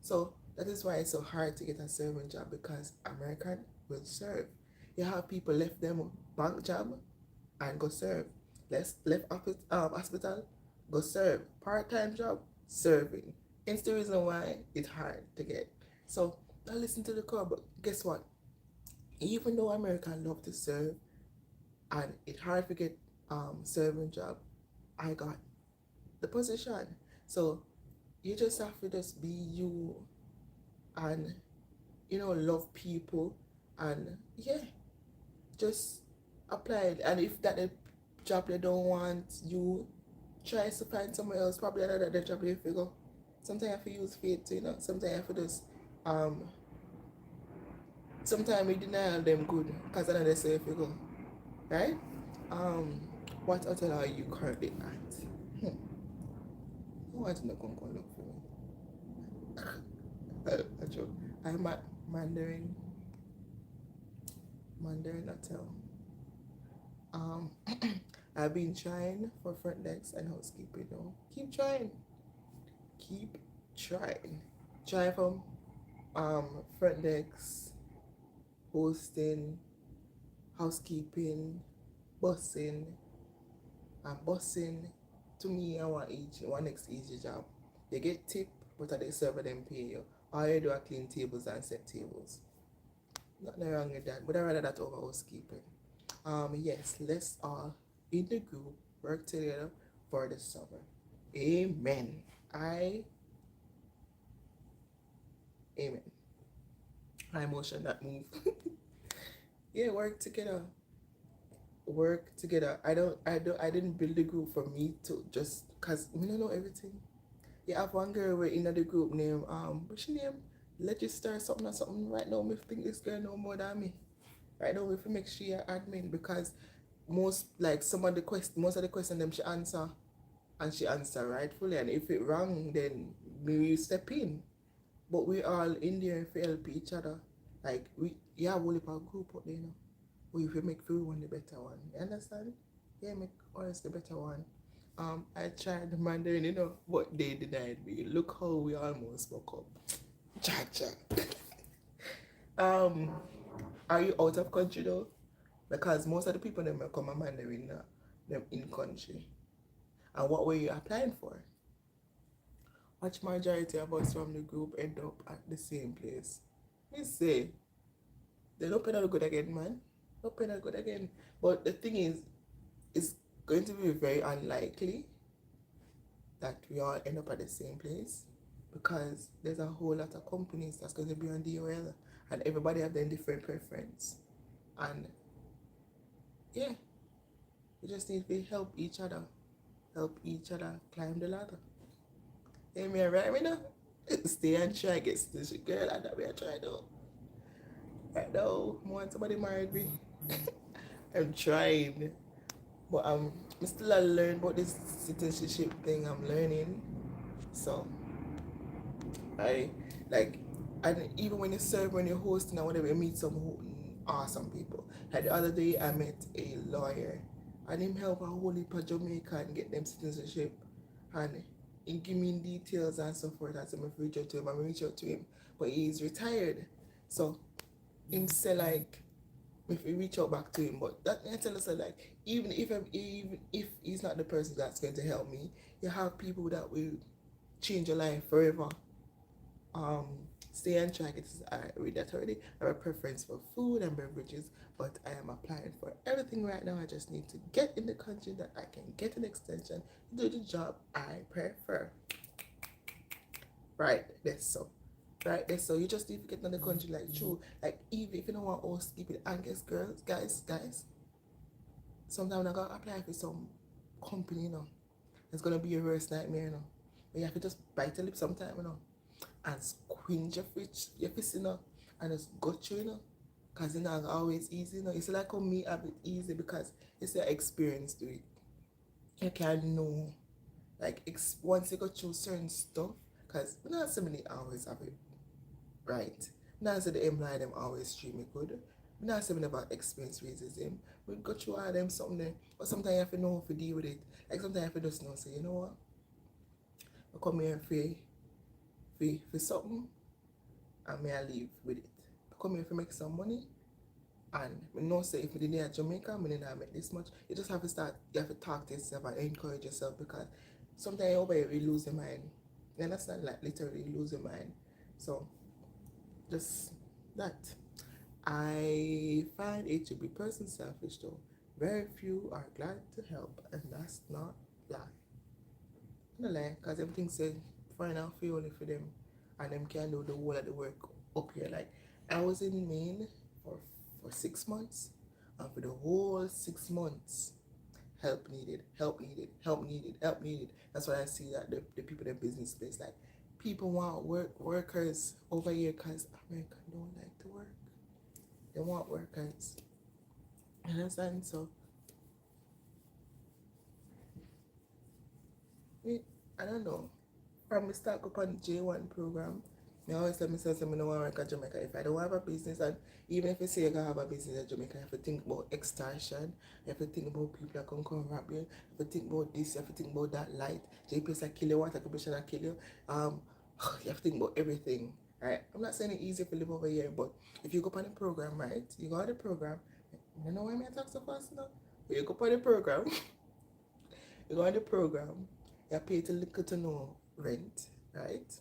So that is why it's so hard to get a serving job because American will serve. You have people left them bank job and go serve. Left hospital, go serve. Part-time job, serving. It's the reason why it's hard to get. So I listen to the crowd, but guess what? Even though Americans love to serve and it's hard to get serving job, I got the position. So you just have to just be you and love people and just apply it. And if that the job they don't want, you try to find somewhere else, probably another job you figure. Sometimes I have to use faith, sometimes I have to just sometimes we deny them good because another say if you go. Right? What hotel are you currently at? I want to know come look for me. A joke. I'm at Mandarin Hotel. I've been trying for front desk and housekeeping though. Keep trying. Keep trying. Try from front desk, hosting, housekeeping, bussing, and bussing. To me, I want one next easy job. You get tip, but at the server them pay you. All you do are clean tables and set tables. Nothing wrong with that, but I rather that over housekeeping. Yes, let's all in the group work together for the summer. Amen. Amen. I motion that move. Yeah, work together. Work together. I didn't build the group for me to just cause we don't know everything. Yeah, I have one girl we're in the group named what's she name? Register something or something. Right now we think this girl know more than me. Right now we have to make sure you're admin because most of the question them she answer and she answer rightfully, and if it wrong then we step in. But we all in there to help each other. Like we have only a group out there, we will make everyone the better one. You understand? Yeah, make us the better one. I tried the Mandarin, but they denied me. Look how we almost woke up. Cha cha. Are you out of country though? Because most of the people that come a Mandarin now, them in country. And what were you applying for? Watch majority of us from the group end up at the same place. Me say, they don't pay that good again, man. Don't pay that good again. But the thing is, it's going to be very unlikely that we all end up at the same place because there's a whole lot of companies that's going to be on DOL and everybody have their different preference. And yeah, we just need to help each other climb the ladder. Hey, me right me now? Stay and try get this girl and that we are trying to. Right now, I want somebody married me. I'm trying. But I'm still learning about this citizenship thing I'm learning. So I and even when you serve, when you're hosting or whatever, you meet some awesome people. Like the other day I met a lawyer and him help a whole heap of Jamaican get them citizenship and he give me details and so forth and so I reach out to him, but he's retired. So him say if we reach out back to him. But that may tell us that, like, even if he's not the person that's going to help me, you have people that will change your life forever. um Stay on track. I read that already. I have a preference for food and beverages, but I am applying for everything right now. I just need to get in the country that I can get an extension, do the job I prefer. Right, that's so. Right, that's so. You just need to get in the country, like, true. Like, even if you don't want housekeeping, and guess, girls, guys, sometimes I gotta apply for some company, you know. It's gonna be your worst nightmare, you know. But you have to just bite your lip sometime, you know, and squinch your fist, you know, and just go through, you know. Cause it's not always easy, you know. It's like how me have it easy because it's your experience to it. You can know, like, once you go through certain stuff, cause not so many hours of it, right? Not say the employee them always treat me good. Not saying about experience racism. We go through all them something there, but sometimes you have to know how to deal with it. Like sometimes you have to just know, say, you know what? I come here for something and may I leave with it. I come here to make some money and I know say if we didn't at Jamaica, I didn't make this much. You just have to start, you have to talk to yourself and encourage yourself because sometimes over here you lose your mind. You understand? Like literally you lose your mind. So just that. I find it to be person selfish though. Very few are glad to help, and that's not lie. No lie, cause everything said find out for only for them, and them can do the whole of the work up here. Like I was in Maine for 6 months, and for the whole 6 months, help needed, help needed, help needed, help needed. That's why I see that the people in the business place, like people want workers over here, cause America don't like to work. They want workers. You understand? So I don't know. From the start up on J1 program, I always tell myself I don't want to work at Jamaica. If I don't have a business, and even if you say you can have a business at Jamaica, you have to think about extortion, you have to think about people that come rob you, you have to think about this, you have to think about that light. JPS that kill you, water commission that kill you. You have to think about everything. Right? I'm not saying it's easy to live over here, but if you go on the program, right? You go on the program. You know why I talk so fast now? You go on the program. You go on the program. You pay to little to no rent, right?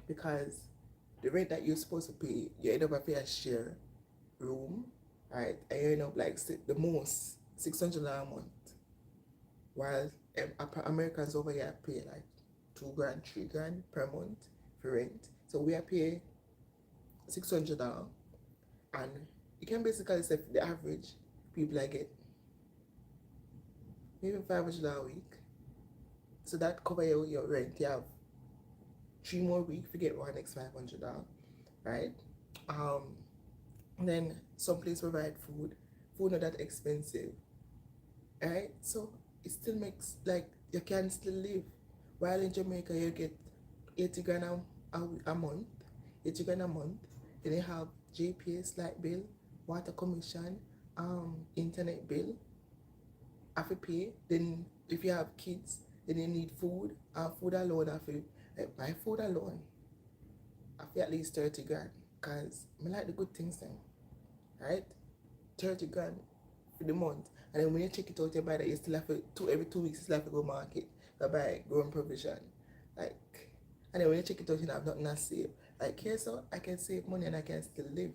Because the rent that you're supposed to pay, you end up pay a share room, right? And you end up like the most $600 a month, while Americans over here pay like 2 grand, 3 grand per month for rent. So we are paying $600, and you can basically say the average people I get maybe $500 a week. So that cover your rent. You have 3 more weeks to get one next $500, right? Then some place provide food. Food not that expensive, right? So it still makes like you can still live. While in Jamaica you get 80 grand a month, 80 grand a month. Then you have JPS light bill, water commission, internet bill, have to pay. Then if you have kids, then you need food. Food alone, have to buy food alone. I feel at least 30 grand. Cause I like the good things then. Right? 30 grand for the month. And then when you check it out, you buy that you still have to every 2 weeks you still have to go market. You buy growing provision. Like, and then when you check it out, you have nothing to save. Like here, so I can save money and I can still live.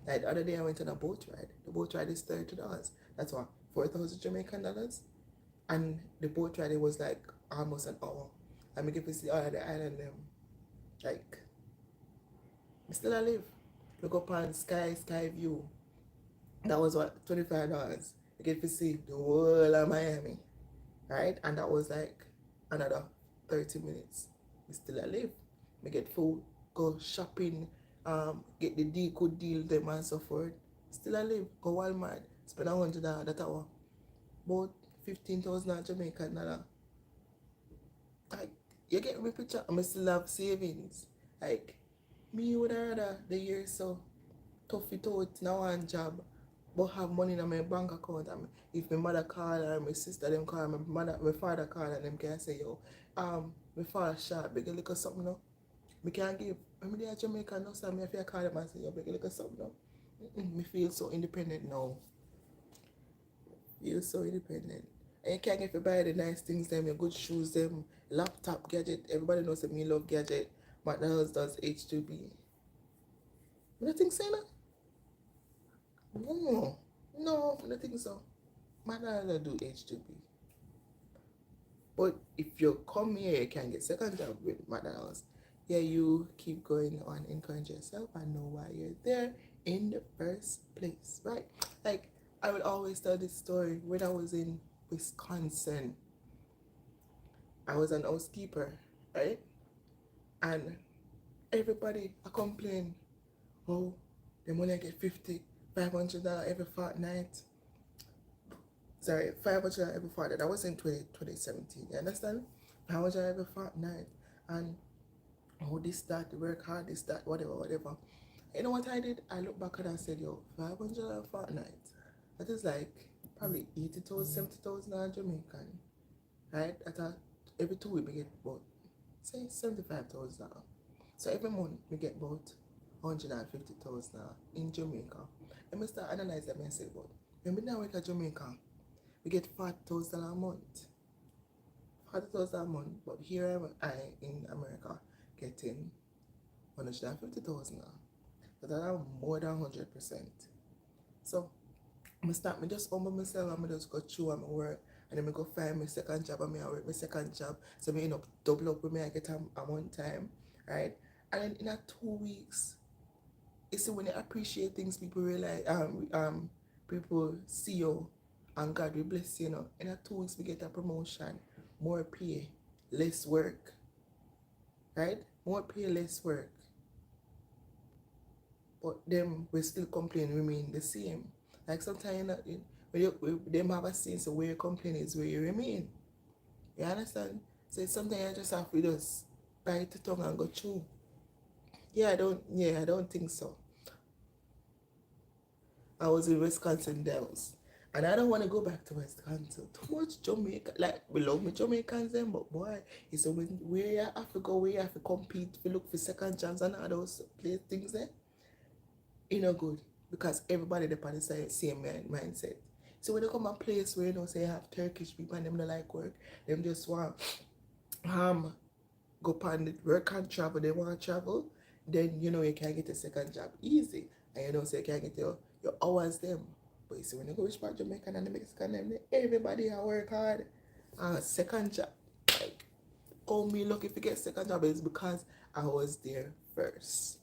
Like the other day I went on a boat ride. The boat ride is $30. That's what, 4,000 Jamaican dollars? And the boat ride, it was like almost an hour. And we get to see all of the island them. Like, I still alive. Look up on sky view. That was what, $25. You get to see the whole of Miami. Right? And that was like another 30 minutes. We still alive. We get food, go shopping, get the good deal them and so forth. Still alive. Go Walmart, spend $100 that hour. About 15,000 Jamaican dollar. Like, you get me picture? I still have savings. Like, me would rather the year so tough it out now one job, but have money in my bank account. And if my mother call or my sister them call, my father call and them can say, yo, my father shot, beg a little something no. Me can't give. When me there at Jamaica, no, so me have to call them and say, yo, beg a little something no. Me feel so independent now. Feel so independent. And you can't get to buy the nice things, them, your good shoes, them, laptop, gadget. Everybody knows that me love gadget. McDonald's does H2B. You don't think so, no? No. No, I don't think so. McDonald's don't do H2B. But if you come here, you can get second job with McDonald's. Yeah, you keep going on, encourage yourself and know why you're there in the first place, right? Like, I would always tell this story when I was in Wisconsin. I was an housekeeper, right? And everybody I complain, oh, the money I get $500 every fortnight. Sorry, $500 every fortnight. That was in 2017. You understand? $500 every fortnight. And oh, this, that, work hard, this, that, whatever, whatever. You know what I did? I looked back and I said, yo, $500 a fortnight. That is like probably 80,000, 70,000 Jamaican. Right? I thought every 2 weeks we get about, say, $75,000. So every month we get about $150,000 in Jamaica. And I start analyzing and say, but when we now work at Jamaica, we get $40,000 a month. $40,000 a month, but here am I in America getting $150,000. So that's more than 100%. So I just humble myself and I just go through and I work and then I go find my second job and I work my second job. So I end up double up with me, I get a one time, right? And then in a 2 weeks, it's when you appreciate things, people realize people see you and God will bless you, you know. In a 2 weeks we get a promotion, more pay, less work. Right? More pay, less work. But them we still complain remain the same. Like sometimes when them have a sense of where you complain is where you remain. You understand? So sometimes you just have to just bite the tongue and go through. I don't think so. I was in Wisconsin Dells. And I don't want to go back to Wisconsin. Too much Jamaica. Like, we love me Jamaicans then, but boy, it's where you have to go, where you have to compete, to look for second chance and all those place things there. You know good. Because everybody depend on the same mindset. So when you come a place where you know say you have Turkish people and them don't like work, them just want go on the work and travel, they want to travel, then you know you can get a second job easy. And you know so you can get your hours them. But you see when you go to Jamaican and the Mexican, everybody work hard. Second job, like, oh, me lucky if you get second job is because I was there first.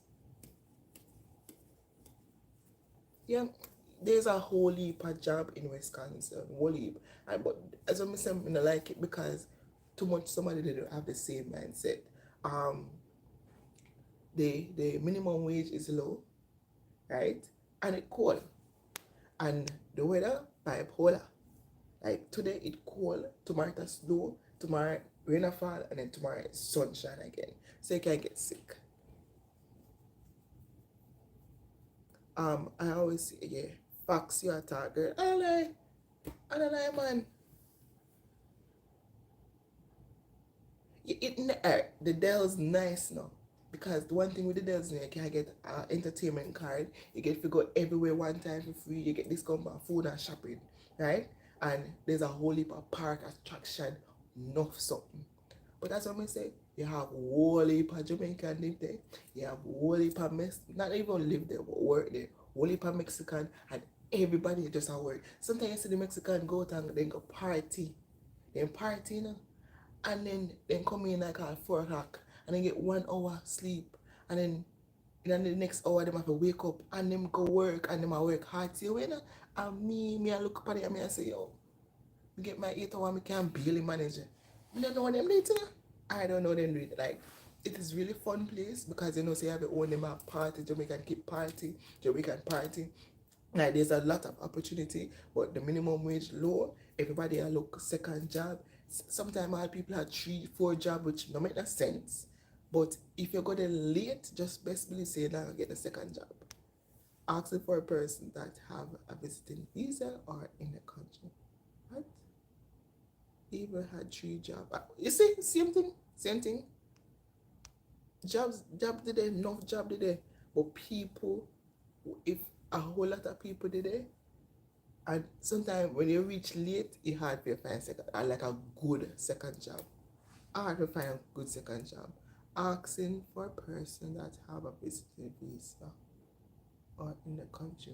Yeah, there's a whole heap of job in Wisconsin, whole heap. But as I said, I like it because too much somebody they don't have the same mindset. The minimum wage is low, right? And it's cold. And the weather bipolar. Like today it's cold, tomorrow it's snow, tomorrow rain fall, and then tomorrow it's sunshine again. So you can get sick. I always say, yeah, facts you attack girl. I don't lie, man. The Dell's nice now. Because the one thing with the Dells, you can get an entertainment card. You get to go everywhere one time for free. You get discount on food and shopping, right? And there's a whole heap of park attraction, enough something. But that's what I say. You have whole heap of Jamaican live there. You have whole heap of not even live there, but work there. Whole heap of Mexican, and everybody just at work. Sometimes you see the Mexican go out and then go party. Then party, you know? And then come in like at 4 o'clock and then get 1 hour sleep and then the next hour them have to wake up and them go work and them work hard till you know. And me I look upon it and me I say, yo, me get my 8 hour, me can barely manage it. I don't know what them do it, you know? I don't know them do it. Like, it is really fun place because you know say you have your own them have party, Jamaican keep party, Jamaican party. Like there's a lot of opportunity, but the minimum wage low. Everybody a look second job. Sometimes all people have 3-4 jobs, which don't make no sense. But if you go there late, just best believe say now get a second job. Asking for a person that have a visiting visa or in the country. What? Even had 3 jobs. You see, same thing. Job today, enough job today. But people, if a whole lot of people did it. And sometimes when you reach late, it's hard to find like a good second job. Hard to find a good second job. Asking for a person that have a visiting visa or in the country.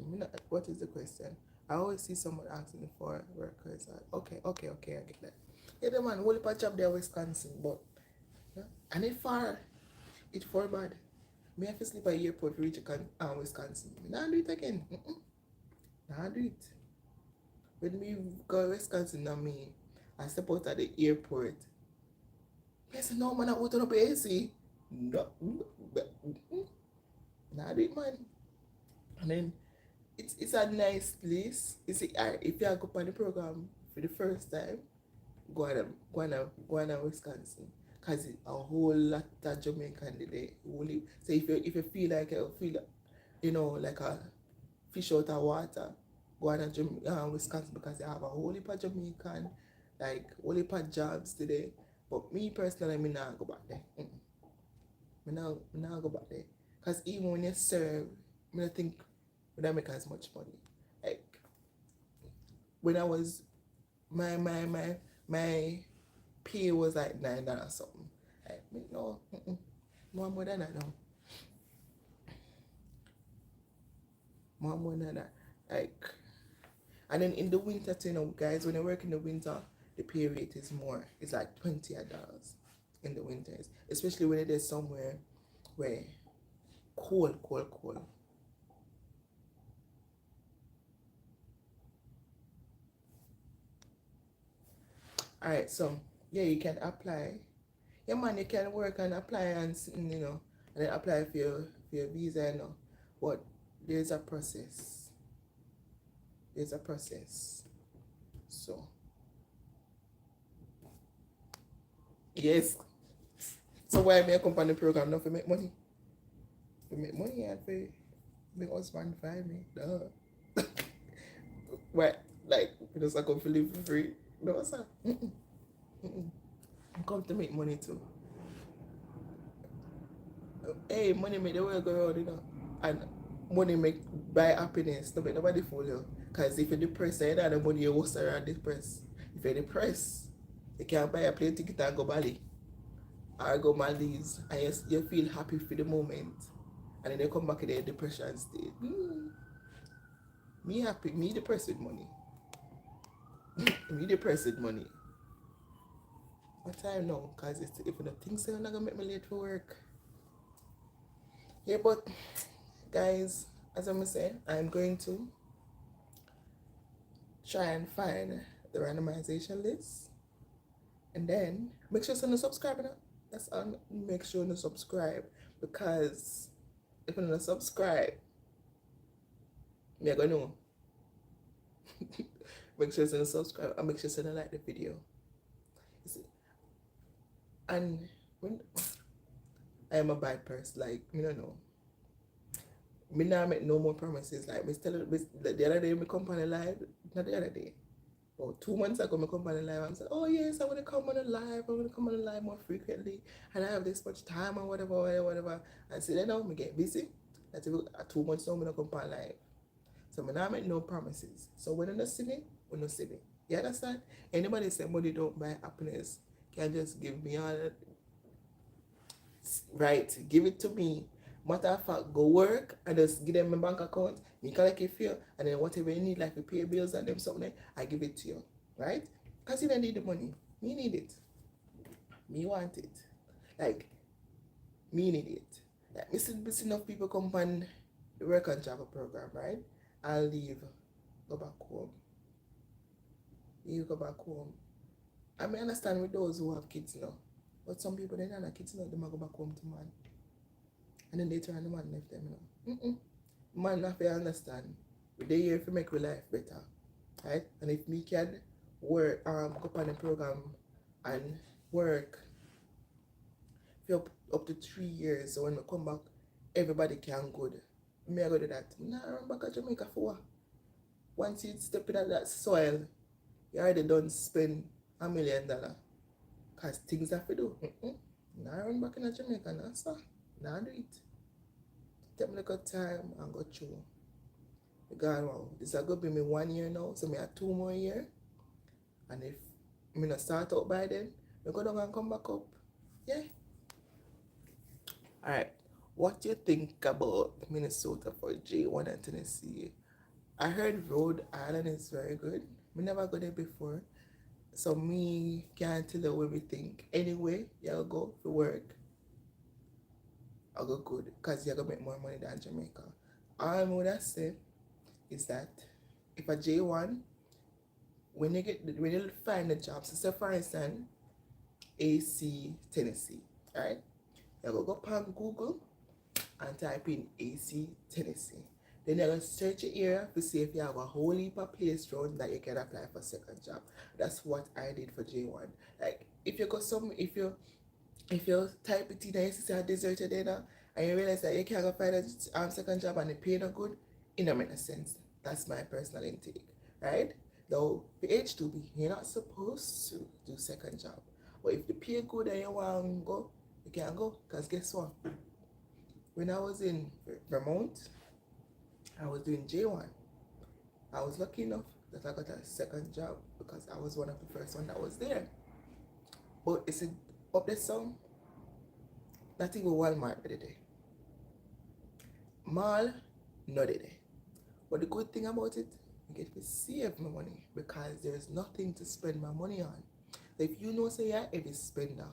What is the question? I always see someone asking for workers. Okay, I get that. Yeah, the man, whole heap of job there in Wisconsin, but yeah, and it's far bad. Me have to sleep at the airport to reach Wisconsin. Nah do it again. Nah do it. When me go to Wisconsin, I step out at the airport. I said, no man, I open up AC. No, nah do it, man. And then it's a nice place. You see, if you go on the program for the first time, go on a Wisconsin. Cause it's a whole lot of Jamaican there. So if you feel like like a fish out of water, go on a Wisconsin because they have a whole heap of Jamaican, like whole heap of jobs today. But me personally, I not go back there. I not go back there. Cause even when you serve, I don't think we don't make as much money. Like when I was my pay was like $9 something. Like no, more than that now. More than that. Like, and then in the winter too, guys, when you work in the winter, the pay rate is more. It's like $20 in the winters, especially when it is somewhere where cold. Alright, so yeah, you can apply. Yeah, man, you can work and apply and and then apply for your visa, But there's a process. So yes. So why me a company program not to make money? To make money and for my husband find me. Duh. What? Like because I come to live for free? No, sir. I come to make money too. Hey, money make the world go round, And money make buy happiness. Don't make nobody fool you. Cause if you're depressed, you don't have the money you was around depressed. If you're depressed, you can buy a plane ticket and go Bali or go Maldives and you feel happy for the moment. And then you come back in the depression state. Me happy, me depressed with money. Me depressed with money. What time now? Cause if you don't think so, you're not gonna make me late for work. Yeah, but guys, as I'm saying, I'm going to try and find the randomization list and then make sure you're subscribe now. That's on. Make sure you subscribe because if you're not subscribe, you're gonna know. Make sure you subscribe and make sure you like the video. And when I am a bad person, like me don't know. Me now make no more promises. Like me tell the other day me come on the live, not the other day. Or 2 months ago, I come on the live. I'm saying, oh yes, I want to come on the live. I want to come on the live more frequently, and I have this much time or whatever. And so then now I get busy. That's 2 months now, I come on live. So I now make no promises. So when you not see me, we not see me. You understand? Anybody say money don't buy happiness, can just give me all that. Right, give it to me. Matter of fact, go work and just give them my bank account. Me collect it for you, and then whatever you need, like to pay bills and them something, I give it to you. Right? Because you don't need the money. Me need it. Me want it. Like, me need it. Like, me see enough people come on the work and travel program, right? I'll leave, go back home. You go back home. I may understand with those who have kids now. But some people, they don't have kids now, they might go back home to man. And then they turn the man left them, Man, have to understand. We're here to make our life better. Right? And if me can work, go on the program and work for up to 3 years, so when we come back, everybody can good. Me I go do that. Nah, run back to Jamaica for what? Once you step into that soil, you already done spend $1 million. Because things have to do. Nah, run back in Jamaica, nah, sir. Nah, do it. Take me a good time and go through. God, wow, this is going to be me 1 year now, so me have 2 more years. And if me not start out by then, we go down and come back up. Yeah. Alright. What do you think about Minnesota for J1 and Tennessee? I heard Rhode Island is very good. We never go there before. So me can't tell you what we think. Anyway, you'll go for work. I'll go good because you're gonna make more money than Jamaica. All I would say is that if a J1, when you find the jobs, so say for instance, AC Tennessee, right? You go on Google and type in AC Tennessee. Then you're gonna search your area to see if you have a whole heap of place around that you can apply for second job. That's what I did for J1. Like if you go some if you type it in and you see a deserted there and you realize that you can't go find a second job and the pay no good, it don't make no sense. That's my personal intake, right? Though for H2B, you're not supposed to do second job. But if the pay good and you want to go, you can go. Because guess what? When I was in Vermont, I was doing J1. I was lucky enough that I got a second job because I was one of the first one that was there. But it's up there some, not even Walmart did it. Mall, no did it. But the good thing about it, I get to save my money because there's nothing to spend my money on. So if you know say you're a heavy spender,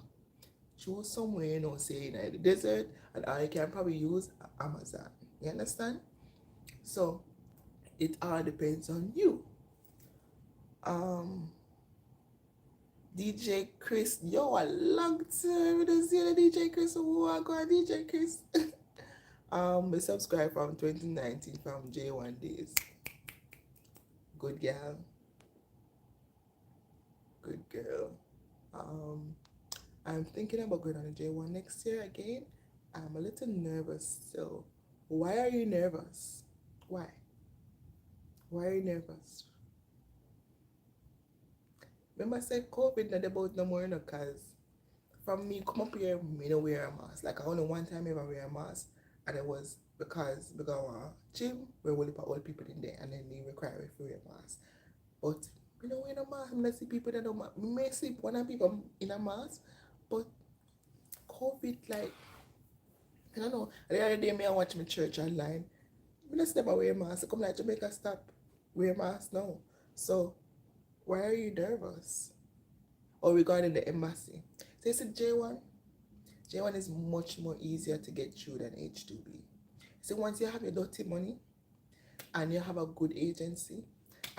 choose somewhere you know say in the desert and I can probably use Amazon. You understand? So it all depends on you. DJ Chris, yo, a long time I don't see the DJ Chris. Who I got DJ Chris? I subscribe from 2019 from J1 days. Good girl. Good girl. I'm thinking about going on a J1 next year again. I'm a little nervous still. Why are you nervous? Why? Why are you nervous? Remember I said COVID not about no more, because from me come up here, me no wear a mask. Like I only one time ever wear a mask, and it was because we go to gym where we put all people in there, and then they require me to wear a mask. But we don't wear no mask. I see people that don't mask. We may see one of people in a mask, but COVID like I don't know. The other day me I watch my church online. I just never wear a mask. I come like Jamaica stop wear mask now. So why are you nervous? Or regarding the embassy. So you said J1? J1 is much more easier to get through than H2B. So once you have your dirty money and you have a good agency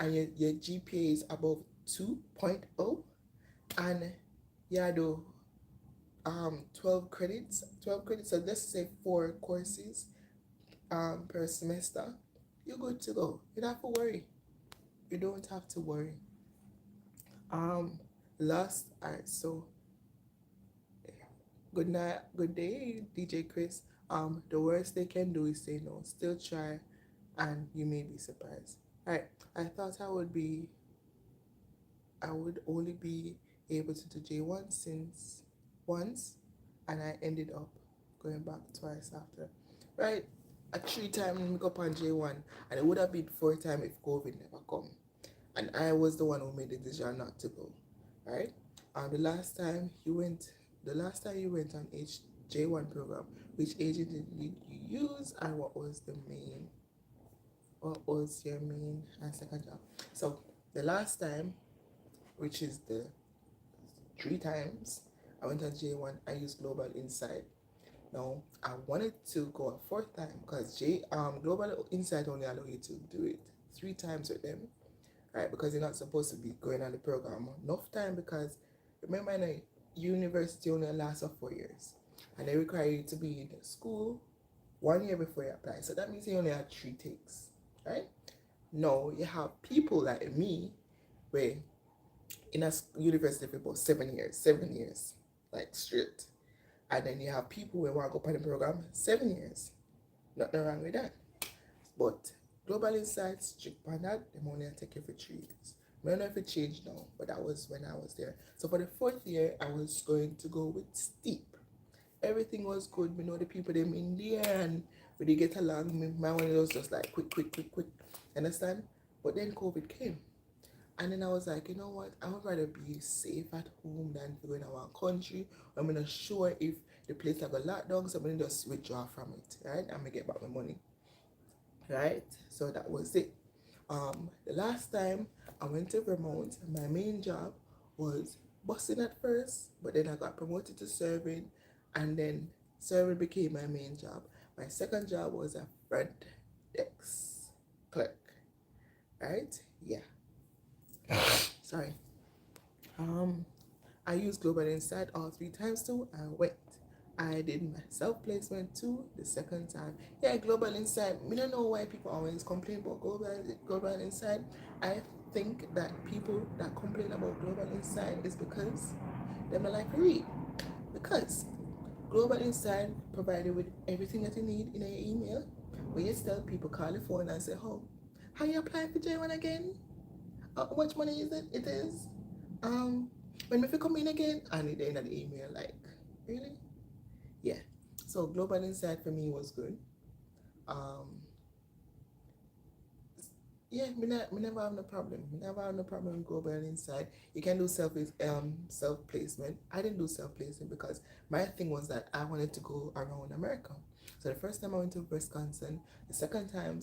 and your GPA is above 2.0 and you do 12 credits, so let's say 4 courses per semester, you're good to go. You don't have to worry. You don't have to worry. Alright, so good night, good day, DJ Chris. The worst they can do is say no. Still try, and you may be surprised. Alright, I thought I would only be able to do J1 since once, and I ended up going back twice after. Right, a 3 time we go up on J1, and it would have been 4 time if COVID never come. And I was the one who made the decision not to go. Right? The last time you went on J1 program, which agent did you use, and what was your main and second job? So the last time, which is the 3 times I went on J1, I used Global Insight. Now I wanted to go a 4th time because Global Insight only allow you to do it 3 times with them. Right, because you're not supposed to be going on the program enough time, because remember in a university only lasts for 4 years and they require you to be in school 1 year before you apply. So that means you only have 3 takes, right? No, you have people like me where in a university for about 7 years, like straight. And then you have people who want to go on the program 7 years. Nothing wrong with that. But Global Insights, strict on that, they only take you for 3 years. I don't know if it changed now, but that was when I was there. So for the 4th year, I was going to go with Steep. everything was good. We know the people them in there and we did get along. My one was just like quick, quick, quick, quick. Understand? But then COVID came. And then I was like, you know what? I would rather be safe at home than to go in our country. I'm not sure if the place I got locked down, so I'm gonna just withdraw from it, right? I'm gonna get back my money. Right? So that was it. The last time I went to Vermont, my main job was busing at first, but then I got promoted to serving, and then serving became my main job. My second job was a front desk clerk, right? Yeah. Sorry. I used Global Insight all 3 times too. I did my self-placement too the second time. Yeah, Global Insight. I don't know why people always complain about Global Insight. I think that people that complain about Global Insight is because they don't like to read. Because Global Insight provided with everything that you need in an email. Where you tell people, call the phone and say, "Oh, how you apply for J1 again? How much money is it? It is. When if you come in again," and at the end of the email, like, really? Yeah. So Global Insight for me was good. Yeah, me never have no problem. Me never have no problem with Global Insight. You can do self placement. I didn't do self placement because my thing was that I wanted to go around America. So the first time I went to Wisconsin, the second time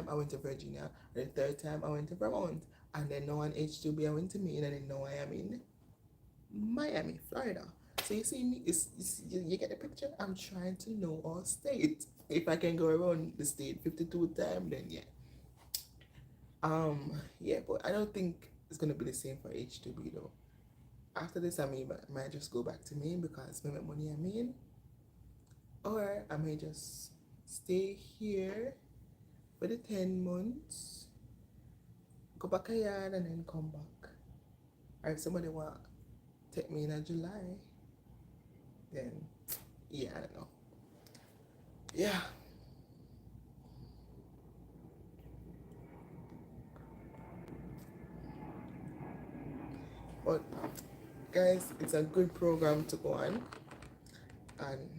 I went to Virginia, and the third time I went to Vermont, and then now on H2B I went to Maine, and then now I am in Miami, Florida. So you see me, you get the picture. I'm trying to know all states. If I can go around the state 52 times, then yeah. Yeah, but I don't think it's gonna be the same for H2B though. After this, might just go back to Maine because I make money in Maine, or I may just stay here for the 10 months, go back a yard, and then come back. Or if somebody want take me in July, then yeah, I don't know. Yeah. But guys, it's a good program to go on and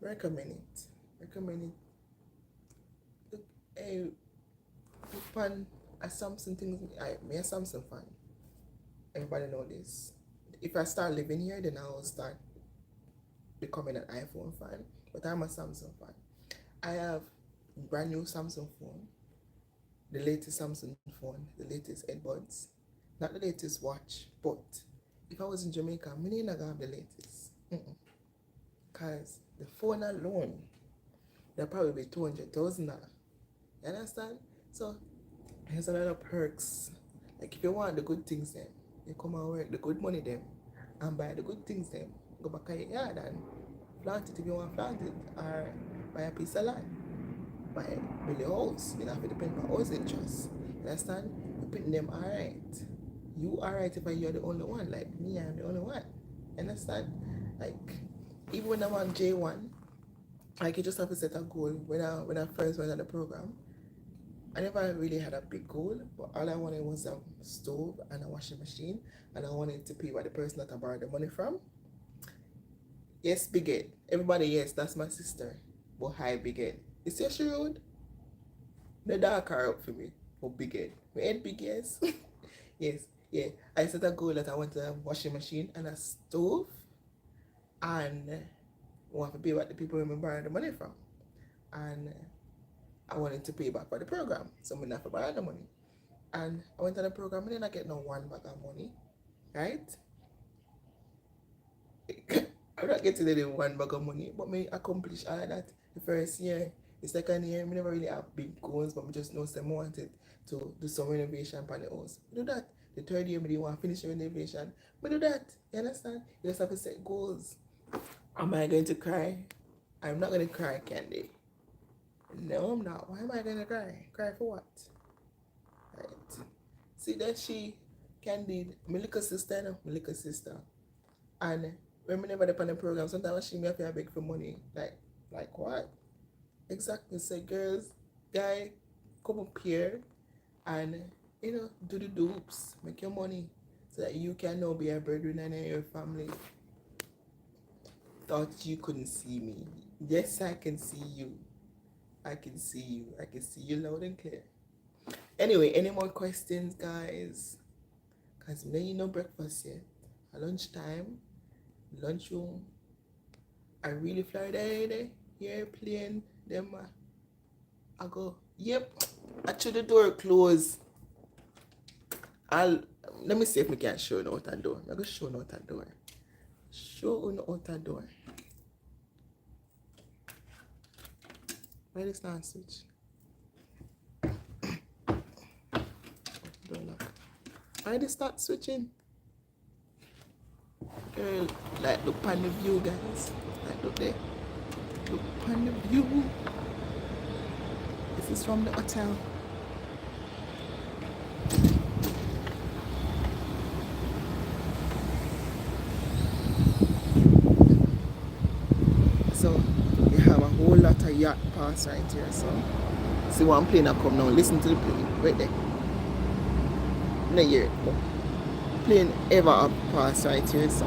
recommend it. Recommend it. Look, hey, fun a Samsung things. Me a Samsung fan. Everybody know this. If I start living here, then I will start becoming an iPhone fan. But I'm a Samsung fan. I have brand new Samsung phone, the latest Samsung phone, the latest earbuds, not the latest watch, but if I was in Jamaica, I may not have the latest. Because the phone alone, they'll probably be 200,000 now. You understand? So there's a lot of perks. Like if you want the good things then, you come and work the good money then and buy the good things then. Go back to your yard and plant it if you want to plant it. Or buy a piece of land. Build a house. You don't have to depend on house interest. You understand? You put them alright. You alright if you're the only one. Like me, I'm the only one. You understand? Like even when I'm on J1, like you just have to set a goal. When I first went on the program, I never really had a big goal, but all I wanted was a stove and a washing machine, and I wanted to pay by the person that I borrowed the money from. Yes, Big Ed. Everybody, yes, that's my sister. But hi, Big Ed. You see she rude? The dark car up for me. Oh, Big Ed. My head big, yes. Yes, yeah. I set a goal that I want a washing machine and a stove, and I want to pay back the people who I borrowed the money from. And I wanted to pay back for the program, so I'm not to borrow the money. And I went on the program and then I get no one bag of money, right? I'm not getting any one bag of money, but me accomplish all of that the first year. The second year, I never really have big goals, but I just know some wanted to do some renovation on the house. I do that. The third year, I didn't want to finish the renovation. But do that. You understand? You just have to set goals. Am I going to cry? I'm not going to cry, Candy. No, I'm not. Why am I going to cry? Cry for what? Right. See that she, Candid, my little sister, no? My little sister. And when we never depend on the program, sometimes she may have to beg for money. Like what? Exactly. Say, girls, guy, come up here and, do the dupes, make your money so that you can now be a breadwinner in your family. thought you couldn't see me. Yes, I can see you. I can see you. I can see you loud and clear. Anyway, any more questions, guys? Because we ain't no breakfast yet. At lunchtime, lunchroom. I really fly there. Airplane. Them. I go. Yep. Actually, the door closed. Let me see if we can show you out that door. I'm gonna show you out that door. Show you out that door. Why this not switch? Door lock. Why this start switching? Girl, like look on the view, guys. Like look there. Look on the view. This is from the hotel. So you have a whole lot of yacht pass right here. So see one plane that come now. Listen to the plane right there. No hear it. Plane ever up pass right here. So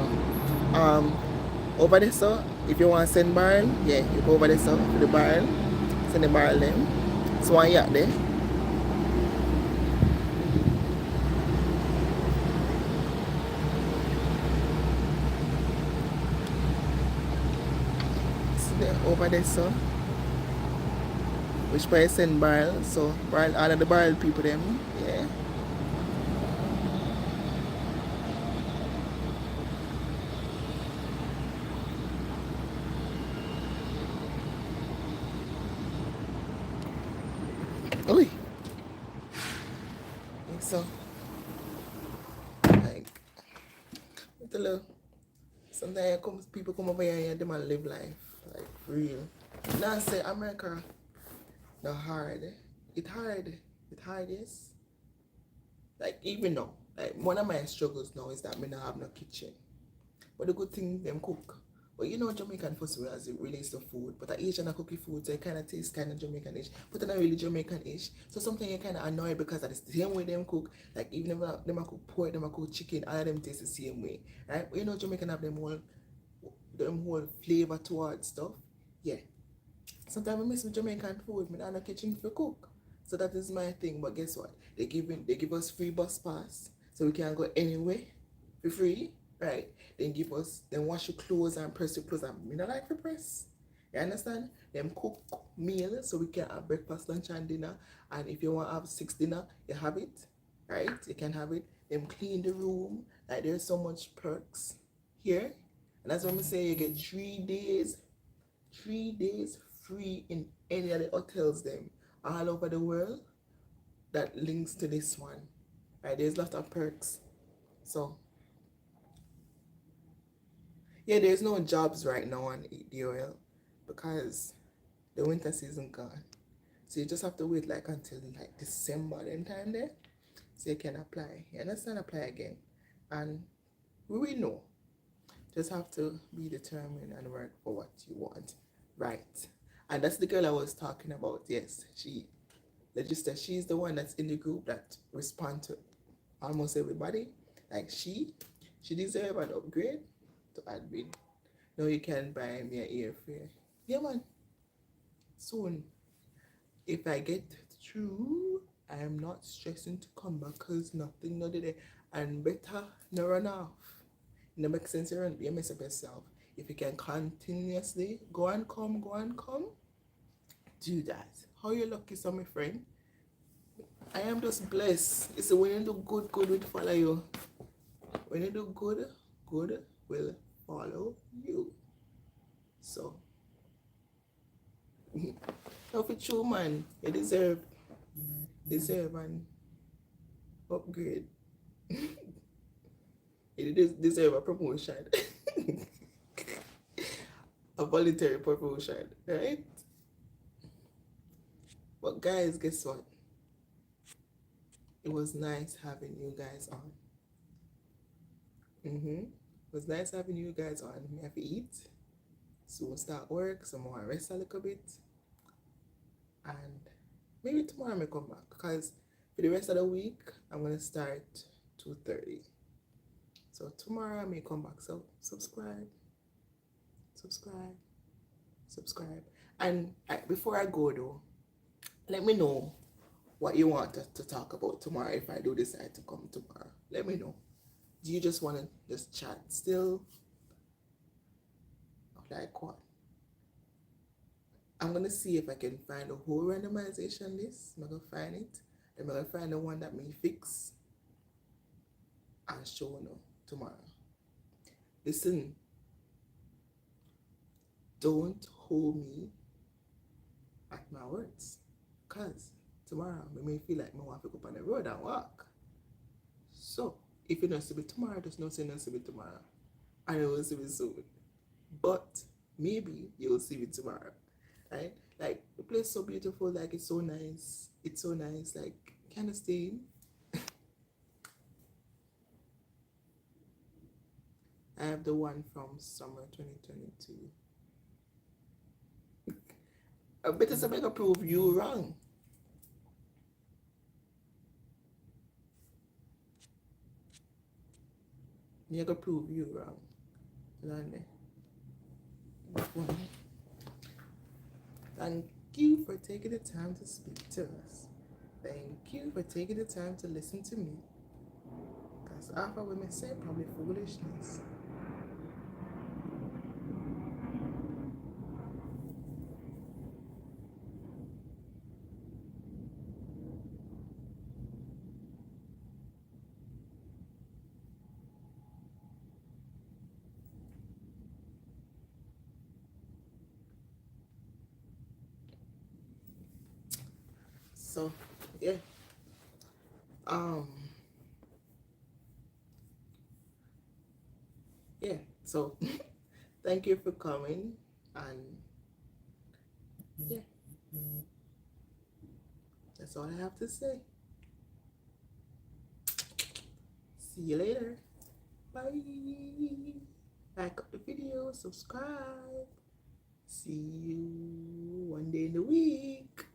over there, so if you want to send barrel, yeah, you go over there, so for the barrel, send the barrel then. So one yacht there. Over there, so which by send barrel, so barrel, all of the barrel people them, yeah. Oi. So like sometimes people come over here and they might live life like for real. Now say America the hard. It hard, yes. Like even now, like one of my struggles now is that me not have no kitchen. But the good thing them cook. But you know Jamaican food as it relates to food. But the Asian cookie food, so it kinda tastes kinda Jamaican-ish. But they're not really Jamaican-ish. So sometimes you're kinda annoyed because of the same way them cook. Like even if them cook pork, them cook chicken, all of them taste the same way. Right? But you know Jamaican have them whole flavor towards stuff. Yeah. Sometimes I miss with Jamaican food, me not in the kitchen for cook. So that is my thing. But guess what? They give us free bus pass. So we can go anywhere for free. Right? Then wash your clothes and press your clothes, and we don't like to press. You understand? Them cook meal so we can have breakfast, lunch, and dinner. And if you want to have 6 dinner, you have it. Right? You can have it. Them clean the room. Like there's so much perks here. And that's when we say you get 3 days free in any of the hotels them all over the world that links to this one. Right? There's a lot of perks. So yeah, there's no jobs right now on the oil because the winter season gone. So you just have to wait like until like December then time there. So you can apply. You understand? Apply again. And we will know. Just have to be determined and work for what you want. Right. And that's the girl I was talking about. Yes, she's the one that's in the group that respond to almost everybody. Like she deserves an upgrade to admin. Now you can buy me an airfare. Yeah, man. Soon, if I get through, I am not stressing to come back because nothing not there. And better no run off. It no make sense you mess up yourself. If you can continuously go and come, do that. How you lucky, so my friend? I am just blessed. It's when you do good will follow you. When you do good will follow you. So, now for true, man, you deserve an upgrade. You deserve a promotion. A voluntary promotion, right? But guys, guess what? It was nice having you guys on. It was nice having you guys on. We have to eat. So we'll start work, so more rest a little bit. And maybe tomorrow I may come back because for the rest of the week I'm gonna start 2:30. So tomorrow I may come back. So subscribe. subscribe. And before I go though, let me know what you want to talk about tomorrow if I do decide to come tomorrow. Let me know. Do you just want to just chat still? Like what? I'm gonna see if I can find a whole randomization list. I'm gonna find it. I'm gonna find the one that me fix and show you tomorrow. Listen, don't hold me at my words, cause tomorrow I may feel like I want to go up on the road and walk. So if you don't see me tomorrow, just not say not see me tomorrow, and you will see me soon. But maybe you'll see me tomorrow, right? Like the place is so beautiful, like it's so nice. It's so nice. Like kind of staying. I have the one from summer 2022. I better say I can prove you wrong. Me I can prove you wrong. Thank you for taking the time to speak to us. Thank you for taking the time to listen to me. Because half of women say probably foolishness. So yeah. Yeah, so thank you for coming, and yeah, that's all I have to say. See you later. Bye. Like up the video, subscribe. See you one day in the week.